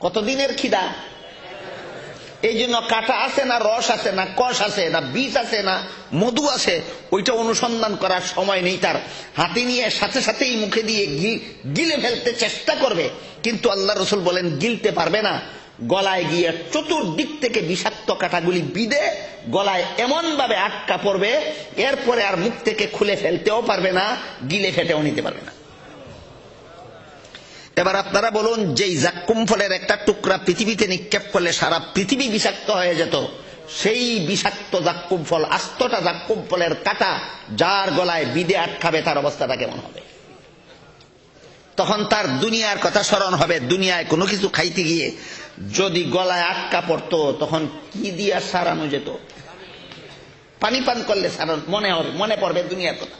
কতদিনের খিদা? এই জন্য কাটা আছে না রস আছে না কষ আছে না বীজ আছে না মধু আছে ওইটা অনুসন্ধান করার সময় নেই তার। হাতে নিয়ে সাথে সাথেই মুখে দিয়ে গিলে ফেলতে চেষ্টা করবে, কিন্তু আল্লাহ রসুল বলেন গিলতে পারবে না। গলায় গিয়ে চতুর্দিক থেকে বিষাক্ত কাঁটাগুলি বিঁধে গলায় এমন ভাবে আটকা পড়বে, এরপরে আর মুখ থেকে খুলে ফেলতেও পারবে না, গিলে ফেটেও নিতে পারবে না। এবার আপনারা বলুন, যেই জাক্কুম ফলের একটা টুকরা পৃথিবীতে নিক্ষেপ করলে সারা পৃথিবী বিষাক্ত হয়ে যেত, সেই বিষাক্ত জাক্কুম ফল, আস্তটা জাক্কুম ফলের কাঁটা যার গলায় বিঁধে আটকাবে, তার অবস্থাটা কেমন হবে? তখন তার দুনিয়ার কথা স্মরণ হবে। দুনিয়ায় কোনো কিছু খাইতে গিয়ে যদি গলায় আটকা পড়তো, তখন কি দিয়া সারানো যেত? পানি পান করলে সারানো মনে পড়বে দুনিয়ার কথা।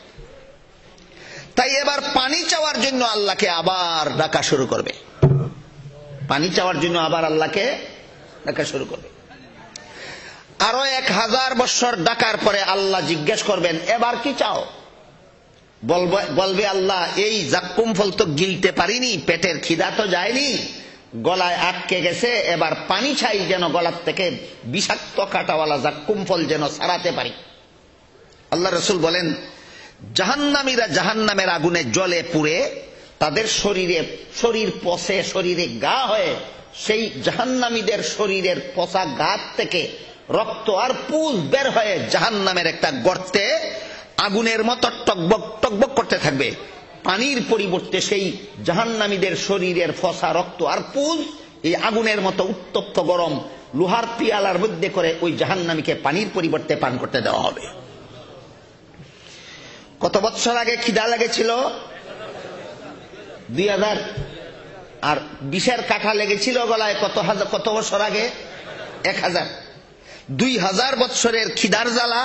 তাই এবার পানি চাওয়ার জন্য আল্লাহকে আবার ডাকা শুরু করবে। পানি চাওয়ার জন্য আবার আল্লাহকে ডাকা শুরু করবে। আরো 1000 বছর ডাকার পরে আল্লাহ জিজ্ঞেস করবেন, এবার কি চাও? বলবে আল্লাহ, এই জাক্কুম ফল তো গিলতে পারিনি, পেটের খিদা তো যায়নি, গলায় আটকে গেছে, এবার পানি চাই যেন গলার থেকে বিষাক্ত কাঁটাওয়ালা জাক্কুম ফল যেন ছাড়াতে পারি। আল্লাহ রসুল বলেন, জাহান্নামীরা জাহান্নামের আগুনে জ্বলে পুড়ে তাদের শরীর পচে, শরীরে গা হয়ে, সেই জাহান্নামীদের শরীরের পচা গা থেকে রক্ত আর পুজ বের হয়ে জাহান্নামের একটা গর্তে আগুনের মতো টকবক টকবক করতে থাকবে। পানির পরিবর্তে সেই জাহান্নামীদের শরীরের ফসা রক্ত আর পুজ এই আগুনের মতো উত্তপ্ত গরম লোহার পিয়ালার মধ্যে করে ওই জাহান্নামীকে পানির পরিবর্তে পান করতে দেওয়া হবে। কত বছর আগে খিদা লেগেছিল? 2000। আর বিষের কাঁটা লেগেছিল গলায় কত বছর আগে? 1000। 2000 বছরের খিদার জ্বালা,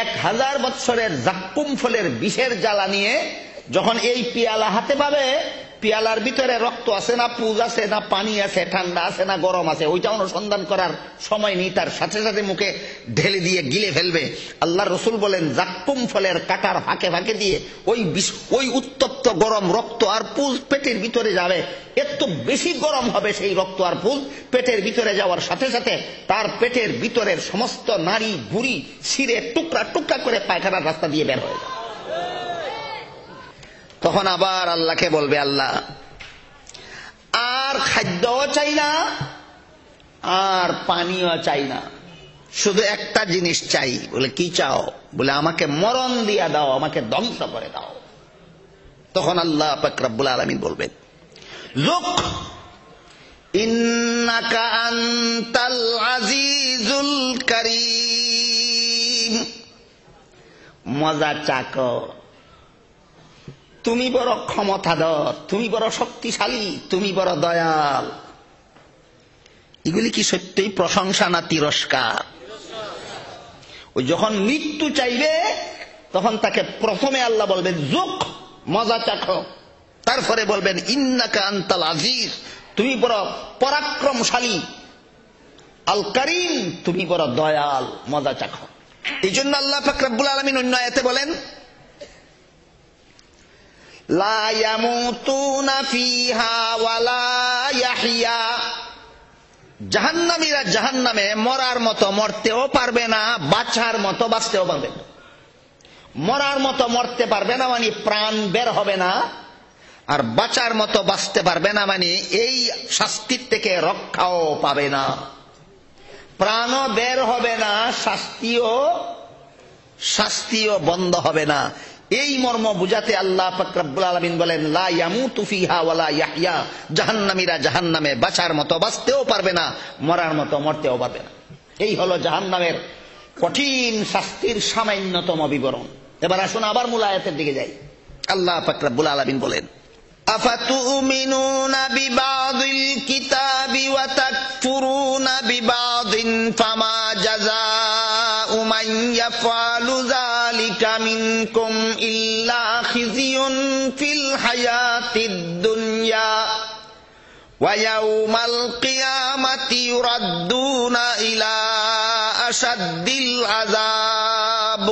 1000 বছরের জাক্কুম ফলের বিষের জ্বালা নিয়ে যখন এই পিয়ালা হাতে পাবে, পিয়ালার ভিতরে রক্ত আছে না পুজ আছে না পানি আছে, ঠান্ডা আছে না গরম আছে, ওইটা অনুসন্ধান করার সময় নেই, তার সাথে সাথে মুখে ঢেলে দিয়ে গিলে ফেলবে। আল্লাহ রসুল বলেন, জাক্কুম ফলের কাঁটার ফাঁকে ফাঁকে দিয়ে ওই উত্তপ্ত গরম রক্ত আর পুজ পেটের ভিতরে যাবে। এত বেশি গরম হবে সেই রক্ত আর পুজ, পেটের ভিতরে যাওয়ার সাথে সাথে তার পেটের ভিতরের সমস্ত নাড়ি ভুঁড়ি ছিঁড়ে টুকরা টুকরা করে পায়খানার রাস্তা দিয়ে বের হয়ে যাবে। তখন আবার আল্লাহকে বলবে, আল্লাহ আর খাদ্যও চাই না, আর পানিও চাই না, শুধু একটা জিনিস চাই। বলে, কি চাও? বলে, আমাকে মরণ দিয়া দাও, আমাকে ধ্বংস করে দাও। তখন আল্লাহ পাক রব্বুল আলামিন বলবেন, যুক ইন্নাকা আনতাল আজিজুল কারীম, মজা চাকো, তুমি বড় ক্ষমতাধর, তুমি বড় শক্তিশালী, তুমি বড় দয়াল। এগুলি কি সত্যই প্রশংসা না তিরস্কার? ওই যখন মৃত্যু চাইবে তখন তাকে প্রথমে আল্লাহ বলবেন, যুক, মজা চাখো। তারপরে বলবেন, ইন্নাকা আনতাল আজিজ, তুমি বড় পরাক্রমশালী, আল কারীম, তুমি বড় দয়াল, মজা চাখো। এই জন্য আল্লাহ পাক রব্বুল আলামিন অন্য আয়াতে বলেন, লা ইয়ামুতুনা ফিহা ওয়ালা ইয়াহইয়া, জাহান্নামীরা জাহান্নামে মরার মতো মরতেও পারবে না, বাঁচার মতো বাঁচতেও পারবে না। মরার মতো মরতে পারবে না মানে প্রাণ বের হবে না, আর বাঁচার মতো বাঁচতে পারবে না মানে এই শাস্তির থেকে রক্ষাও পাবে না। প্রাণও বের হবে না, শাস্তিও বন্ধ হবে না। এই মর্ম বুঝাতে আল্লাহ পাক রব্বুল আলামিন বলেন, লা ইয়ামুতু ফিহা ওয়ালা ইয়াহইয়া, জাহান্নামীরা জাহান্নামে বাঁচার মতো বাঁচতেও পারবে না, মরার মতো মরতেও পারবে না। এই হলো জাহান্নামের কঠিন শাস্তির সামান্যতম বিবরণ। এবার আসুন আবার মূল আয়াতের দিকে যাই। আল্লাহ পাক রব্বুল আলামিন বলেন, আফাতুমিনুনা বিবাদিল কিতাবি ওয়া তাকফুরুনা বিবাদিন ফামা জাযাউ মান ইয়াফআলু যালিকা মিনকুম ইল্লা খিজিয়ুন ফিল হায়াতিদ দুনিয়া ওয়া ইয়াউমাল কিয়ামাতি ইউরাদ্দুনা ইলা আশাদ্দিল আযাব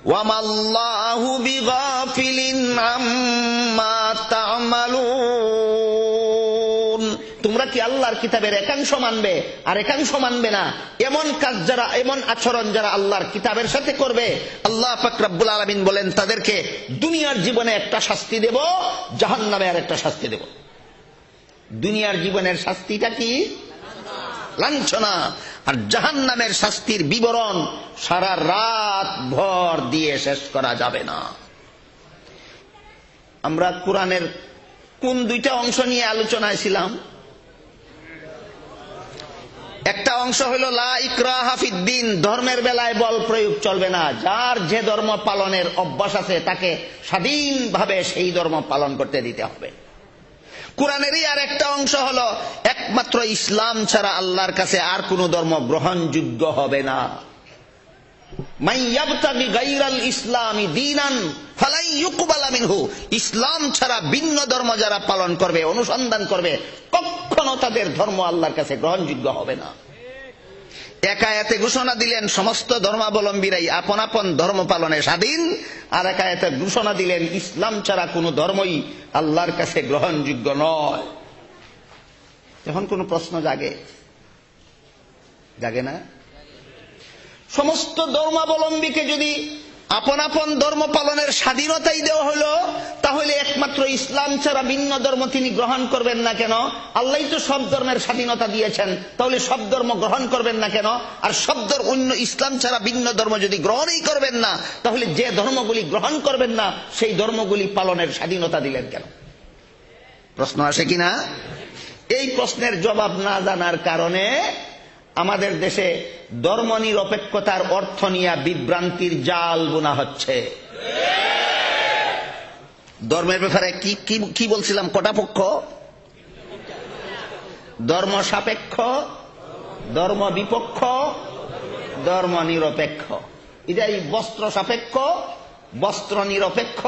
ওয়া মাল্লাহু বিগাফিলিন আম্মা তা'মালুন। তোমরা কি আল্লাহর কিতাবের একাংশ মানবে আর একাংশ মানবে না? এমন কাজ যারা, এমন আচরণ যারা আল্লাহর কিতাবের সাথে করবে, আল্লাহ পাক রব্বুল আলামিন বলেন তাদেরকে দুনিয়ার জীবনে একটা শাস্তি দেব, জাহান্নামে আর একটা শাস্তি দেব। দুনিয়ার জীবনের শাস্তিটা কি? লাঞ্ছনা। আর জাহান্নামের শাস্তির বিবরণ সারা রাত ভর দিয়ে শেষ করা যাবে না। আমরা কোরআনের কোন দুইটা অংশ নিয়ে আলোচনায় ছিলাম? একটা অংশ হলো লা ইকরাহা ফিদ্দিন, ধর্মের বেলায় বল প্রয়োগ চলবে না। যার যে ধর্ম পালনের অভ্যাস আছে তাকে স্বাধীনভাবে সেই ধর্ম পালন করতে দিতে হবে। কোরআনেরই আর একটা অংশ হলো একমাত্র ইসলাম ছাড়া আল্লাহর কাছে আর কোন ধর্ম গ্রহণযোগ্য হবে না। মাইয়াবতাগি গায়রাল ইসলামি দীনান ফালাই ইউকবালা মিনহু, ইসলাম ছাড়া ভিন্ন ধর্ম যারা পালন করবে, অনুসন্ধান করবে, কখনো তাদের ধর্ম আল্লাহর কাছে গ্রহণযোগ্য হবে না। এক আয়াতে ঘোষণা দিলেন সমস্ত ধর্মাবলম্বীরাই আপন আপন ধর্ম পালনে স্বাধীন, আর এক আয়াতে ঘোষণা দিলেন ইসলাম ছাড়া কোন ধর্মই আল্লাহর কাছে গ্রহণযোগ্য নয়। এখন কোন প্রশ্ন জাগে? জাগে না? সমস্ত ধর্মাবলম্বীকে যদি আপন আপন ধর্ম পালনের স্বাধীনতাই দেওয়া হলো, তাহলে একমাত্র ইসলাম ছাড়া ভিন্ন ধর্ম তিনি গ্রহণ করবেন না কেন? আল্লাহই তো সব ধর্মের স্বাধীনতা দিয়েছেন, তাহলে সব ধর্ম গ্রহণ করবেন না কেন? আর সব অন্য ইসলাম ছাড়া ভিন্ন ধর্ম যদি গ্রহণই করবেন না, তাহলে যে ধর্মগুলি গ্রহণ করবেন না সেই ধর্মগুলি পালনের স্বাধীনতা দিলেন কেন? প্রশ্ন আসে কিনা? এই প্রশ্নের জবাব না জানার কারণে আমাদের দেশে ধর্মনিরপেক্ষতার অর্থ নিয়ে বিভ্রান্তির জাল বোনা হচ্ছে। ধর্মের ব্যাপারে কি বলছিলাম? কটা পক্ষ? ধর্ম সাপেক্ষ, ধর্ম বিপক্ষ, ধর্ম নিরপেক্ষ। এটাই বস্ত্র সাপেক্ষ, বস্ত্র নিরপেক্ষ,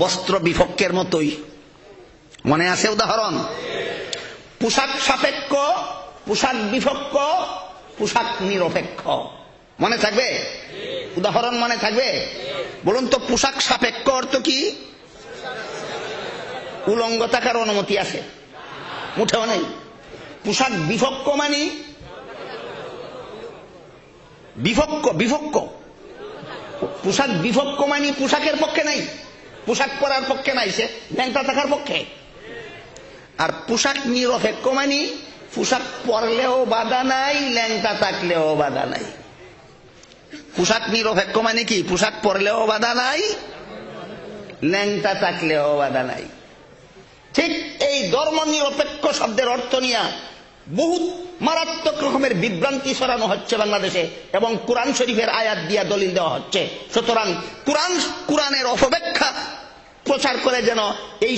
বস্ত্র বিপক্ষের মতোই। মনে আছে উদাহরণ? পোশাক সাপেক্ষ, পোশাক বিপক্ষ, পোশাক নিরপেক্ষ। মনে থাকবে? উদাহরণ মনে থাকবে? বলুন তো, পোশাক সাপেক্ষ অর্থ কি? উলঙ্গ থাকার অনুমতি আছে? মুঠেও নেই। পোশাক বিপক্ষ মানে বিপক্ষ। পোশাক বিপক্ষ মানে পোশাকের পক্ষে নাই, পোশাক পরার পক্ষে নাই, সে ল্যাংটা থাকার পক্ষে। আর পোশাক নিরপেক্ষ মানে পোশাক পরলেও বাধা নাই, ল্যাংটা থাকলেও বাধা নাই। পোশাক নিরপেক্ষ মানে কি? পোশাক পরলেও বাধা নাই, ল্যাংটা থাকলেও বাধা নাই। ঠিক এই ধর্ম নিরপেক্ষ শব্দের অর্থ নিয়ে বহুত মারাত্মক রকমের বিভ্রান্তি ছড়ানো হচ্ছে বাংলাদেশে, এবং কোরআন শরীফের আয়াত দিয়া দলিল দেওয়া হচ্ছে। সুতরাং কোরআনের অপব্যাখ্যা প্রচার করে যেন এই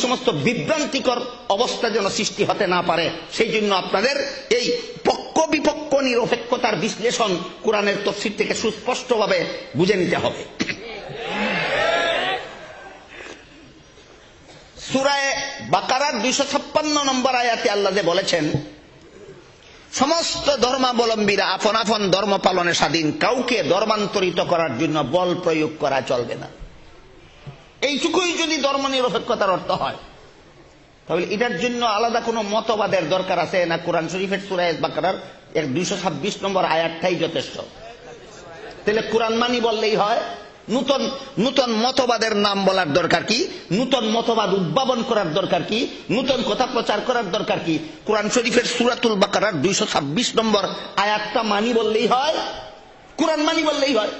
সমস্ত বিভ্রান্তিকর অবস্থা যেন সৃষ্টি হতে না পারে, সেই জন্য আপনাদের এই পক্ষ বিপক্ষ নিরপেক্ষতার বিশ্লেষণ কোরআনের তাফসীর থেকে সুস্পষ্টভাবে বুঝে নিতে হবে। সূরা বাকারার 256 নম্বর আয়াতে আল্লাহ যে বলেছেন সমস্ত ধর্মাবলম্বীরা আপন আপন ধর্ম পালনে স্বাধীন, কাউকে ধর্মান্তরিত করার জন্য বল প্রয়োগ করা চলবে না। এইটুকুই যদি ধর্ম নিরপেক্ষতার অর্থ হয়, তাহলে এটার জন্য আলাদা কোনো মতবাদের দরকার আছে না? কোরআন শরীফের সূরা বাকারার 226 নম্বর আয়াতটাই যথেষ্ট। তাহলে কোরআন মানি বললেই হয়? নূতন মতবাদের নাম বলার দরকার কি? নূতন মতবাদ উদ্ভাবন করার দরকার কি? নূতন কথা প্রচার করার দরকার কি? কোরআন শরীফের সূরাতুল বাকারার 226 নম্বর আয়াতটা মানি বললেই হয়, কোরআন মানি বললেই হয়।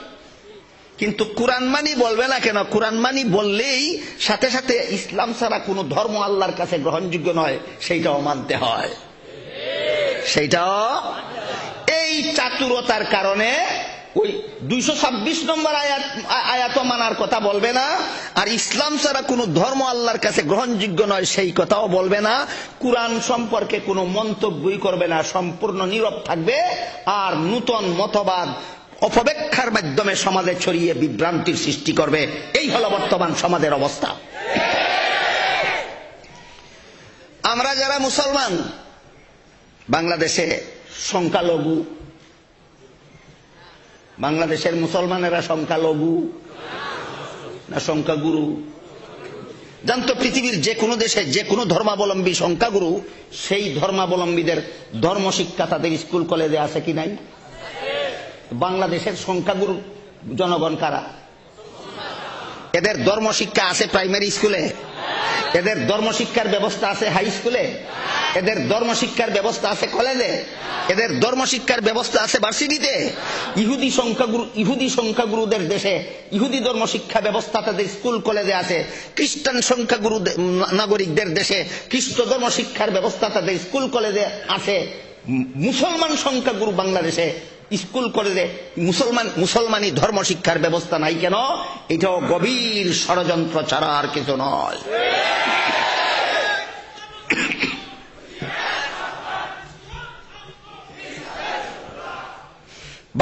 কিন্তু কোরআন মানি বলবে না কেন? কোরআন মানি বললেই সাথে সাথে ইসলাম ছাড়া কোন ধর্ম আল্লাহর কাছে গ্রহণযোগ্য নয়, সেইটাও মানতে হয়। সেইটাও এই চাতুরতার কারণে ওই 226 নম্বর আয়াত মানার কথা বলবে না, আর ইসলাম ছাড়া কোন ধর্ম আল্লাহর কাছে গ্রহণযোগ্য নয় সেই কথাও বলবে না। কোরআন সম্পর্কে কোনো মন্তব্যই করবে না, সম্পূর্ণ নীরব থাকবে। আর নূতন মতবাদ অপব্যাখ্যার মাধ্যমে সমাজে ছড়িয়ে বিভ্রান্তির সৃষ্টি করবে। এই হলো বর্তমান সমাজের অবস্থা। আমরা যারা মুসলমান, বাংলাদেশে সংখ্যালঘু, বাংলাদেশের মুসলমানেরা সংখ্যালঘু না সংখ্যাগুরু? জানতো পৃথিবীর যে কোনো দেশে যে কোনো ধর্মাবলম্বী সংখ্যাগুরু, সেই ধর্মাবলম্বীদের ধর্ম শিক্ষা তাদের স্কুল কলেজে আছে কি নাই? বাংলাদেশের সংখ্যাগুরু জনগণ কারা? এদের ধর্ম শিক্ষা আছে প্রাইমারি স্কুলে? এদের ধর্ম শিক্ষার ব্যবস্থা আছে হাই স্কুলে? এদের ধর্ম শিক্ষার ব্যবস্থা আছে কলেজে? এদের ধর্ম শিক্ষার ব্যবস্থা আছে ভার্সিটিতে? ইহুদি সংখ্যাগুরুদের দেশে ইহুদি ধর্ম শিক্ষা ব্যবস্থা তাদের স্কুল কলেজে আছে। খ্রিস্টান সংখ্যাগুরু নাগরিকদের দেশে খ্রিস্ট ধর্ম শিক্ষার ব্যবস্থা তাদের স্কুল কলেজে আছে। মুসলমান সংখ্যাগুরু বাংলাদেশে স্কুল কলেজে মুসলমানি ধর্ম শিক্ষার ব্যবস্থা নাই কেন? এটাও গভীর ষড়যন্ত্র ছাড়া আর কিছু নয়।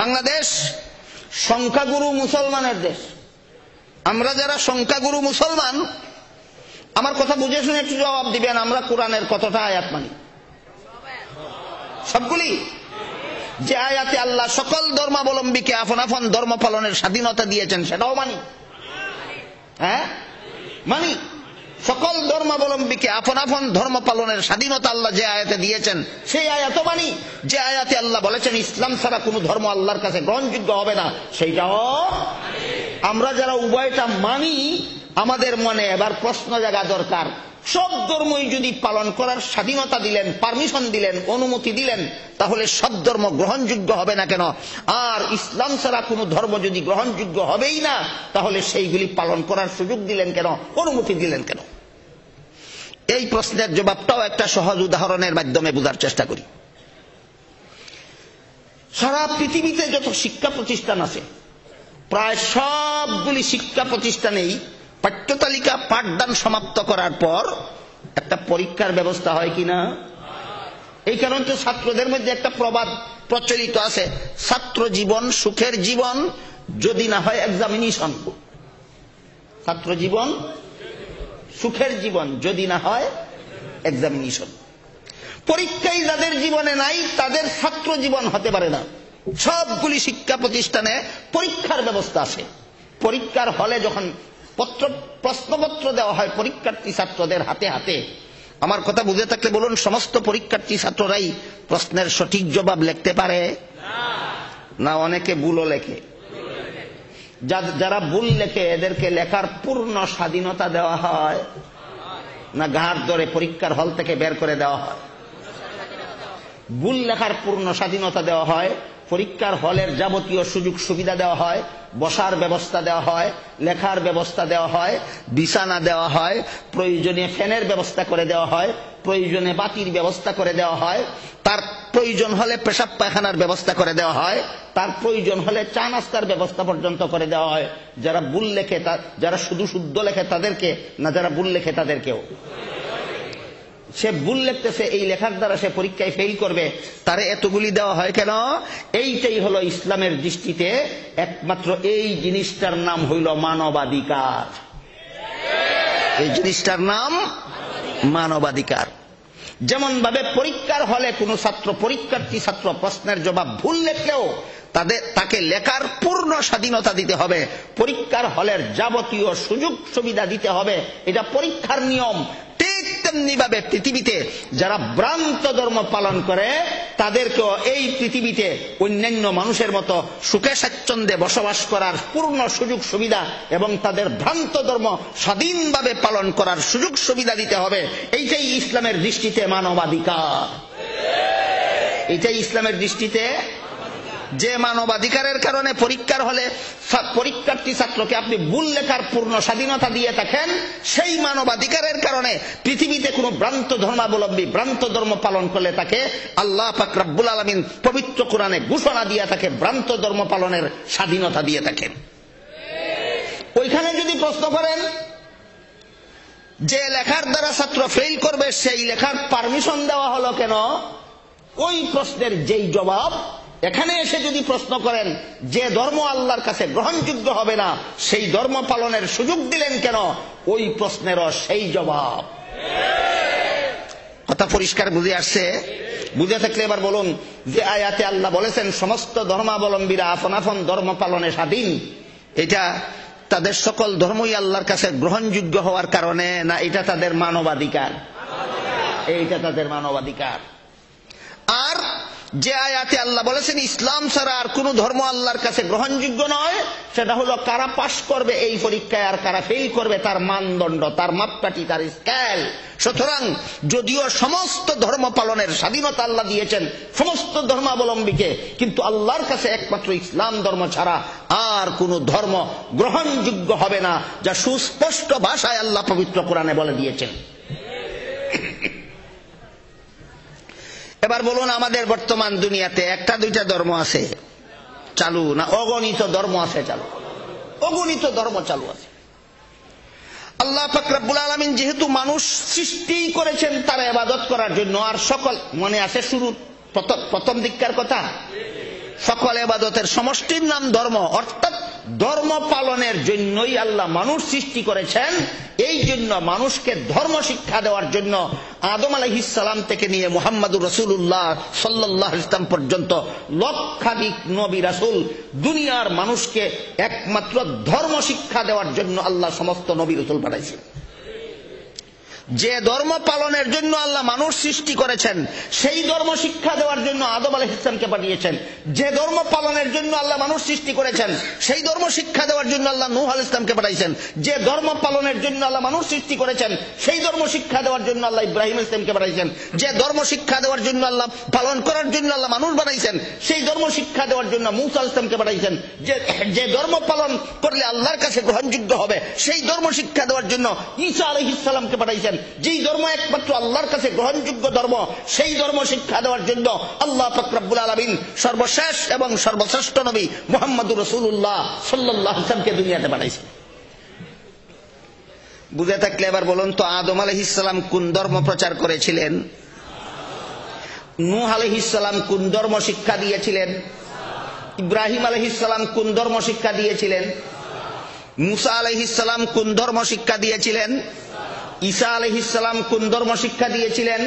বাংলাদেশ সংখ্যাগুরু মুসলমানের দেশ। আমরা যারা সংখ্যাগুরু মুসলমান, আমার কথা বুঝে শুনে একটু জবাব দিবেন, আমরা কোরআনের কতটা আয়াত মানি? সবগুলি। যে আয়াতে আল্লাহ সকল ধর্মাবলম্বীকে আপন আপন ধর্ম পালনের স্বাধীনতা দিয়েছেন সেটাও মানি। হ্যাঁ, মানি। সকল ধর্মাবলম্বীকে আপন আপন ধর্ম পালনের স্বাধীনতা আল্লাহ যে আয়াতে দিয়েছেন সেই আয়াতও মানি। যে আয়াতে আল্লাহ বলেছেন ইসলাম ছাড়া কোনো ধর্ম আল্লাহর কাছে গ্রহণযোগ্য হবে না, সেইটাও আমরা যারা উভয়টা মানি, আমাদের মনে এবার প্রশ্ন জাগা দরকার, সব ধর্মই যদি পালন করার স্বাধীনতা দিলেন, পারমিশন দিলেন, অনুমতি দিলেন, তাহলে সব ধর্ম গ্রহণযোগ্য হবে না কেন? আর ইসলাম ছাড়া কোনো ধর্ম যদি গ্রহণযোগ্য হবেই না, তাহলে সেইগুলি পালন করার সুযোগ দিলেন কেন, অনুমতি দিলেন কেন? এই প্রশ্নের জবাবটাও একটা সহজ উদাহরণের মাধ্যমে বোঝার চেষ্টা করি। সারা পৃথিবীতে যত শিক্ষা প্রতিষ্ঠান আছে, প্রায় সবগুলি শিক্ষা প্রতিষ্ঠানেই পাঠ্যতালিকা পাঠদান সমাপ্ত করার পর একটা পরীক্ষার ব্যবস্থা হয় কিনা? এই কারণে তো ছাত্রদের মধ্যে একটা প্রবাদ প্রচলিত আছে, ছাত্র জীবন সুখের জীবন যদি না হয় এক্সামিনেশন। ছাত্র জীবন সুখের জীবন যদি না হয় এক্সামিনেশন। পরীক্ষাই যাদের জীবনে নাই তাদের ছাত্র জীবন হতে পারে না। সবগুলি শিক্ষা প্রতিষ্ঠানে পরীক্ষার ব্যবস্থা আছে। পরীক্ষার হলে যখন প্রশ্নপত্র দেওয়া হয় পরীক্ষার্থী ছাত্রদের হাতে হাতে, আমার কথা বুঝে থাকলে বলুন, সমস্ত পরীক্ষার্থী ছাত্ররাই প্রশ্নের সঠিক জবাব লিখতে পারে না? অনেকে ভুলও লেখে। যারা ভুল লেখে এদেরকে লেখার পূর্ণ স্বাধীনতা দেওয়া হয় না ঘাড় ধরে পরীক্ষার হল থেকে বের করে দেওয়া হয়? ভুল লেখার পূর্ণ স্বাধীনতা দেওয়া হয়, পরীক্ষার হলের যাবতীয় সুযোগ সুবিধা দেওয়া হয়, বসার ব্যবস্থা দেওয়া হয়, লেখার ব্যবস্থা দেওয়া হয়, বিছানা দেওয়া হয়, প্রয়োজনে ফ্যানের ব্যবস্থা করে দেওয়া হয়, প্রয়োজনে বাতির ব্যবস্থা করে দেওয়া হয়, তার প্রয়োজন হলে পেশাব পায়খানার ব্যবস্থা করে দেওয়া হয়, তার প্রয়োজন হলে চা নাস্তার ব্যবস্থা পর্যন্ত করে দেওয়া হয়। যারা ভুল লেখে, যারা শুধু শুদ্ধ লেখে তাদেরকে না, যারা ভুল লেখে তাদেরকেও। সে ভুল লিখতেছে, এই লেখার দ্বারা সে পরীক্ষায় ফেল করবে, তারে এতগুলি দেওয়া হয় কেন? এইটাই হলো ইসলামের দৃষ্টিতে একমাত্র এই জিনিসটার নাম হইল মানবাধিকার। এই জিনিসটার নাম মানবাধিকার। যেমন ভাবে পরীক্ষার হলে কোন পরীক্ষার্থী ছাত্র প্রশ্নের জবাব ভুল লিখলেও তাকে লেখার পূর্ণ স্বাধীনতা দিতে হবে, পরীক্ষার হলের যাবতীয় সুযোগ সুবিধা দিতে হবে, এটা পরীক্ষার নিয়ম। ঠিক তেমনি ভাবে পৃথিবীতে যারা ভ্রান্ত ধর্ম পালন করে তাদেরকেও এই পৃথিবীতে অন্যান্য মানুষের মতো সুখে স্বাচ্ছন্দ্যে বসবাস করার পূর্ণ সুযোগ সুবিধা এবং তাদের ভ্রান্ত ধর্ম স্বাধীনভাবে পালন করার সুযোগ সুবিধা দিতে হবে। এইটাই ইসলামের দৃষ্টিতে মানবাধিকার। এইটাই ইসলামের দৃষ্টিতে যে মানবাধিকারের কারণে পরীক্ষার হলে পরীক্ষার্থী ছাত্রকে আপনি ভুল লেখার পূর্ণ স্বাধীনতা দিয়ে থাকেন, সেই মানবাধিকারের কারণে পৃথিবীতে কোন ভ্রান্ত ধর্মাবলম্বী ভ্রান্ত ধর্ম পালন করলে তাকে আল্লাহ পাক রব্বুল আলামিন পবিত্র কোরআনে ঘোষণা দিয়ে তাকে ভ্রান্ত ধর্ম পালনের স্বাধীনতা দিয়ে থাকেন। ওইখানে যদি প্রশ্ন করেন যে লেখার দ্বারা ছাত্র ফেল করবে সেই লেখার পারমিশন দেওয়া হলো কেন, ওই প্রশ্নের যেই জবাব এখানে এসে যদি প্রশ্ন করেন যে ধর্ম আল্লাহর কাছে গ্রহণযোগ্য হবে না সেই ধর্ম পালনের সুযোগ দিলেন কেন, ওই প্রশ্নেরও সেই জবাব। কথা পরিষ্কার বুঝে আসছে? বুঝে থাকলে এবার বলুন, যে আয়াতে আল্লাহ বলেছেন সমস্ত ধর্মাবলম্বীরা আপন আপন ধর্ম পালনে স্বাধীন, এটা তাদের সকল ধর্মই আল্লাহর কাছে গ্রহণযোগ্য হওয়ার কারণে, না এটা তাদের মানবাধিকার? এইটা তাদের মানবাধিকার। আর যে আয়াতে আল্লাহ বলেছেন ইসলাম ছাড়া আর কোন ধর্ম আল্লাহর কাছে গ্রহণযোগ্য নয়, সেটা হলো কারা পাশ করবে এই পরীক্ষায় আর কারা ফেল করবে তার মানদণ্ড, তার মাপকাঠি, তার স্কেল। সুতরাং যদিও সমস্ত ধর্ম পালনের স্বাধীনতা আল্লাহ দিয়েছেন সমস্ত ধর্মাবলম্বীকে, কিন্তু আল্লাহর কাছে একমাত্র ইসলাম ধর্ম ছাড়া আর কোন ধর্ম গ্রহণযোগ্য হবে না, যা সুস্পষ্ট ভাষায় আল্লাহ পবিত্র কোরআনে বলে দিয়েছেন। এবার বলুন, আমাদের বর্তমান দুনিয়াতে একটা দুইটা ধর্ম আছে চালু, না অগণিত ধর্ম আছে চালু? অগণিত ধর্ম চালু আছে। আল্লাহ পাক রব্বুল আলামিন যেহেতু মানুষ সৃষ্টি করেছেন তার ইবাদত করার জন্য, আর সকল মনে আছে শুরু প্রথম দিককার কথা, সকল ইবাদতের সমষ্টির নাম ধর্ম, অর্থাৎ ধর্ম পালনের জন্যই আল্লাহ মানুষ সৃষ্টি করেছেন। এই জন্য মানুষকে ধর্ম শিক্ষা দেওয়ার জন্য আদম আলাইহিস সালাম থেকে নিয়ে মুহাম্মদুর রাসূলুল্লাহ সাল্লাল্লাহু আলাইহি ওয়াসাল্লাম পর্যন্ত লক্ষাধিক নবী রাসূল দুনিয়ার মানুষকে একমাত্র ধর্ম শিক্ষা দেওয়ার জন্য আল্লাহ সমস্ত নবী রাসূল পাঠাইছেন। যে ধর্ম পালনের জন্য আল্লাহ মানুষ সৃষ্টি করেছেন সেই ধর্ম শিক্ষা দেওয়ার জন্য আদম আলাইহিস সালামকে পাঠিয়েছেন। যে ধর্ম পালনের জন্য আল্লাহ মানুষ সৃষ্টি করেছেন সেই ধর্ম শিক্ষা দেওয়ার জন্য আল্লাহ নূহ আলাইহিস সালামকে পাঠাইছেন। যে ধর্ম পালনের জন্য আল্লাহ মানুষ সৃষ্টি করেছেন সেই ধর্ম শিক্ষা দেওয়ার জন্য আল্লাহ ইব্রাহিম আলাইহিস সালামকে পাঠাইছেন। যে ধর্ম শিক্ষা দেওয়ার জন্য আল্লাহ পালন করার জন্য আল্লাহ মানুষ বানাইছেন সেই ধর্ম শিক্ষা দেওয়ার জন্য মূসা আলাইহিস সালামকে পাঠাইছেন। যে ধর্ম পালন করলে আল্লাহর কাছে গ্রহণযোগ্য হবে সেই ধর্ম শিক্ষা দেওয়ার জন্য ঈসা আলাইহিস সালামকে পাঠাইছেন। যেই ধর্ম একমাত্র আল্লাহর কাছে গ্রহণযোগ্য ধর্ম সেই ধর্ম শিক্ষা দেওয়ার জন্য আল্লাহ পাক রব্বুল আলামিন সর্বশেষ এবং সর্বশ্রেষ্ঠ নবী মুহাম্মদুর রাসূলুল্লাহ সাল্লাল্লাহু আলাইহি ওয়াসাল্লামকে দুনিয়াতে পাঠাইছেন। বুঝে থাকলে এবার বলুন তো, আদম আলাইহিস সালাম কোন ধর্ম প্রচার করেছিলেন? নূহ আলাইহিস সালাম কোন ধর্ম শিক্ষা দিয়েছিলেন? ইব্রাহিম আলাইহিস সালাম কোন ধর্ম শিক্ষা দিয়েছিলেন? মুসা আলাইহিস সালাম কোন ধর্ম শিক্ষা দিয়েছিলেন? ঈসা আলাইহিস সালাম কোন ধর্ম শিক্ষা দিয়েছিলেন?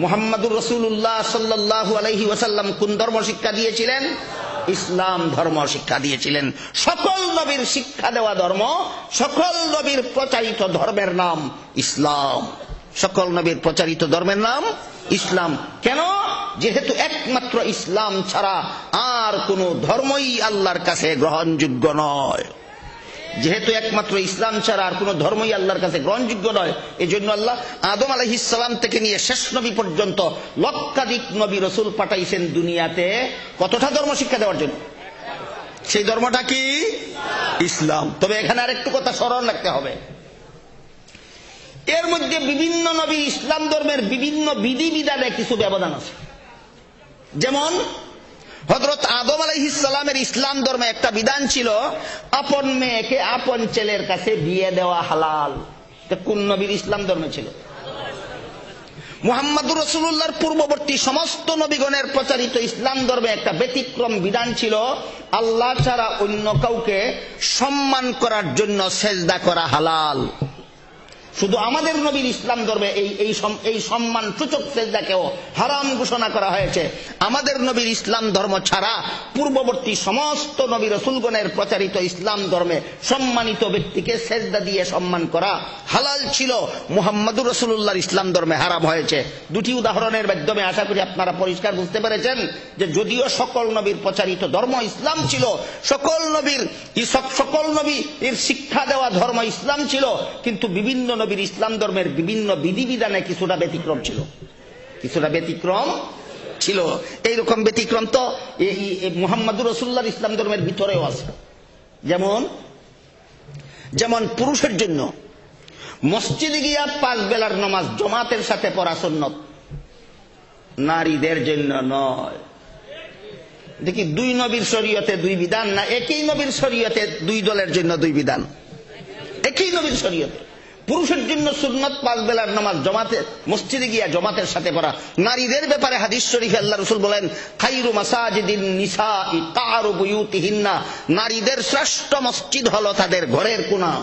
মুহাম্মদুর রাসূলুল্লাহ সাল্লাল্লাহু আলাইহি ওয়াসাল্লাম কোন ধর্ম শিক্ষা দিয়েছিলেন? ইসলাম ধর্ম শিক্ষা দিয়েছিলেন। সকল নবীর শিক্ষা দেওয়া ধর্ম, সকল নবীর প্রচারিত ধর্মের নাম ইসলাম। সকল নবীর প্রচারিত ধর্মের নাম ইসলাম। কেন? যেহেতু একমাত্র ইসলাম ছাড়া আর কোন ধর্মই আল্লাহর কাছে গ্রহণযোগ্য নয়। যেহেতু একমাত্র ইসলাম ছাড়া আর কোন ধর্মই আল্লাহর কাছে গ্রহণযোগ্য নয়, এই জন্য আল্লাহ আদম আলাইহিস সালাম থেকে নিয়ে শেষ নবী পর্যন্ত লক্ষাধিক নবী রাসূল পাঠাইছেন দুনিয়াতে কতটা ধর্ম শিক্ষা দেওয়ার জন্য? সেই ধর্মটা কি? ইসলাম। তবে এখানে আরেকটু কথা স্মরণ রাখতে হবে, এর মধ্যে বিভিন্ন নবী ইসলাম ধর্মের বিভিন্ন বিধিবিধানে কিছু ব্যবধান আছে। যেমন হযরত আদম আলাইহিস সালামের ইসলাম ধর্মে একটা বিধান ছিল, আপন মেয়েকে আপন ছেলের কাছে বিয়ে দেওয়া হালাল। কোন নবীর ইসলাম ধর্মে ছিল? মুহাম্মদুর রাসূলুল্লাহর পূর্ববর্তী সমস্ত নবীগণের প্রচারিত ইসলাম ধর্মে একটা ব্যতিক্রম বিধান ছিল, আল্লাহ ছাড়া অন্য কাউকে সম্মান করার জন্য সেজদা করা হালাল। শুধু আমাদের নবীর ইসলাম ধর্মে এই সম্মান সূচক সেজদাকেও হারাম ঘোষণা করা হয়েছে। আমাদের নবীর ইসলাম ধর্ম ছাড়া পূর্ববর্তী সমস্ত নবী রাসূলগণের প্রচারিত ইসলাম ধর্মে সম্মানিত ব্যক্তিকে সেজদা দিয়ে সম্মান করা হালাল ছিল, মুহাম্মদুর রাসূলুল্লাহর ইসলাম ধর্মে হারাম হয়েছে। দুটি উদাহরণের মাধ্যমে আশা করি আপনারা পরিষ্কার বুঝতে পেরেছেন যে যদিও সকল নবীর প্রচারিত ধর্ম ইসলাম ছিল, সকল নবীর শিক্ষা দেওয়া ধর্ম ইসলাম ছিল, কিন্তু বিভিন্ন নবীর ইসলাম ধর্মের বিভিন্ন বিধিবিধানে কিছুটা ব্যতিক্রম ছিল। এইরকম ব্যতিক্রম তো মুহাম্মদুর রাসূলুল্লাহর ইসলাম ধর্মের ভিতরেও আছে। যেমন পুরুষের জন্য মসজিদে গিয়া 5 বেলার নামাজ জামাতের সাথে পড়া সুন্নাত, নারীদের জন্য নয়। দেখি 2 নবীর শরীয়তে 2 বিধান, না একই নবীর শরীয়তে 2 দলের জন্য 2 বিধান? একই নবীর শরীয়তে পুরুষের জন্য সুন্নাত 5 বেলার নামাজ মসজিদে গিয়া জামাতের সাথে পড়া। নারীদের ব্যাপারে হাদিস শরীফে আল্লাহ রাসূল বলেন, খায়রু মাসাজিদিন নিসাই কারু বুয়ুতিহিন্না, নারীদের শ্রেষ্ঠ মসজিদ হলো তাদের ঘরের কোণা।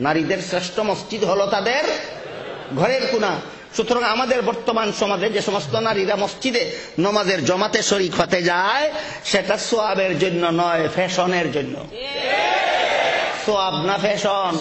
নারীদের শ্রেষ্ঠ মসজিদ হলো তাদের ঘরের কোণা। সুতরাং আমাদের বর্তমান সমাজে যে সমস্ত নারীরা মসজিদে নামাজের জামাতে শরীক হতে যায় সেটা সওয়াবের জন্য নয়, ফ্যাশনের জন্য। সোয়াব না ফ্যাশন?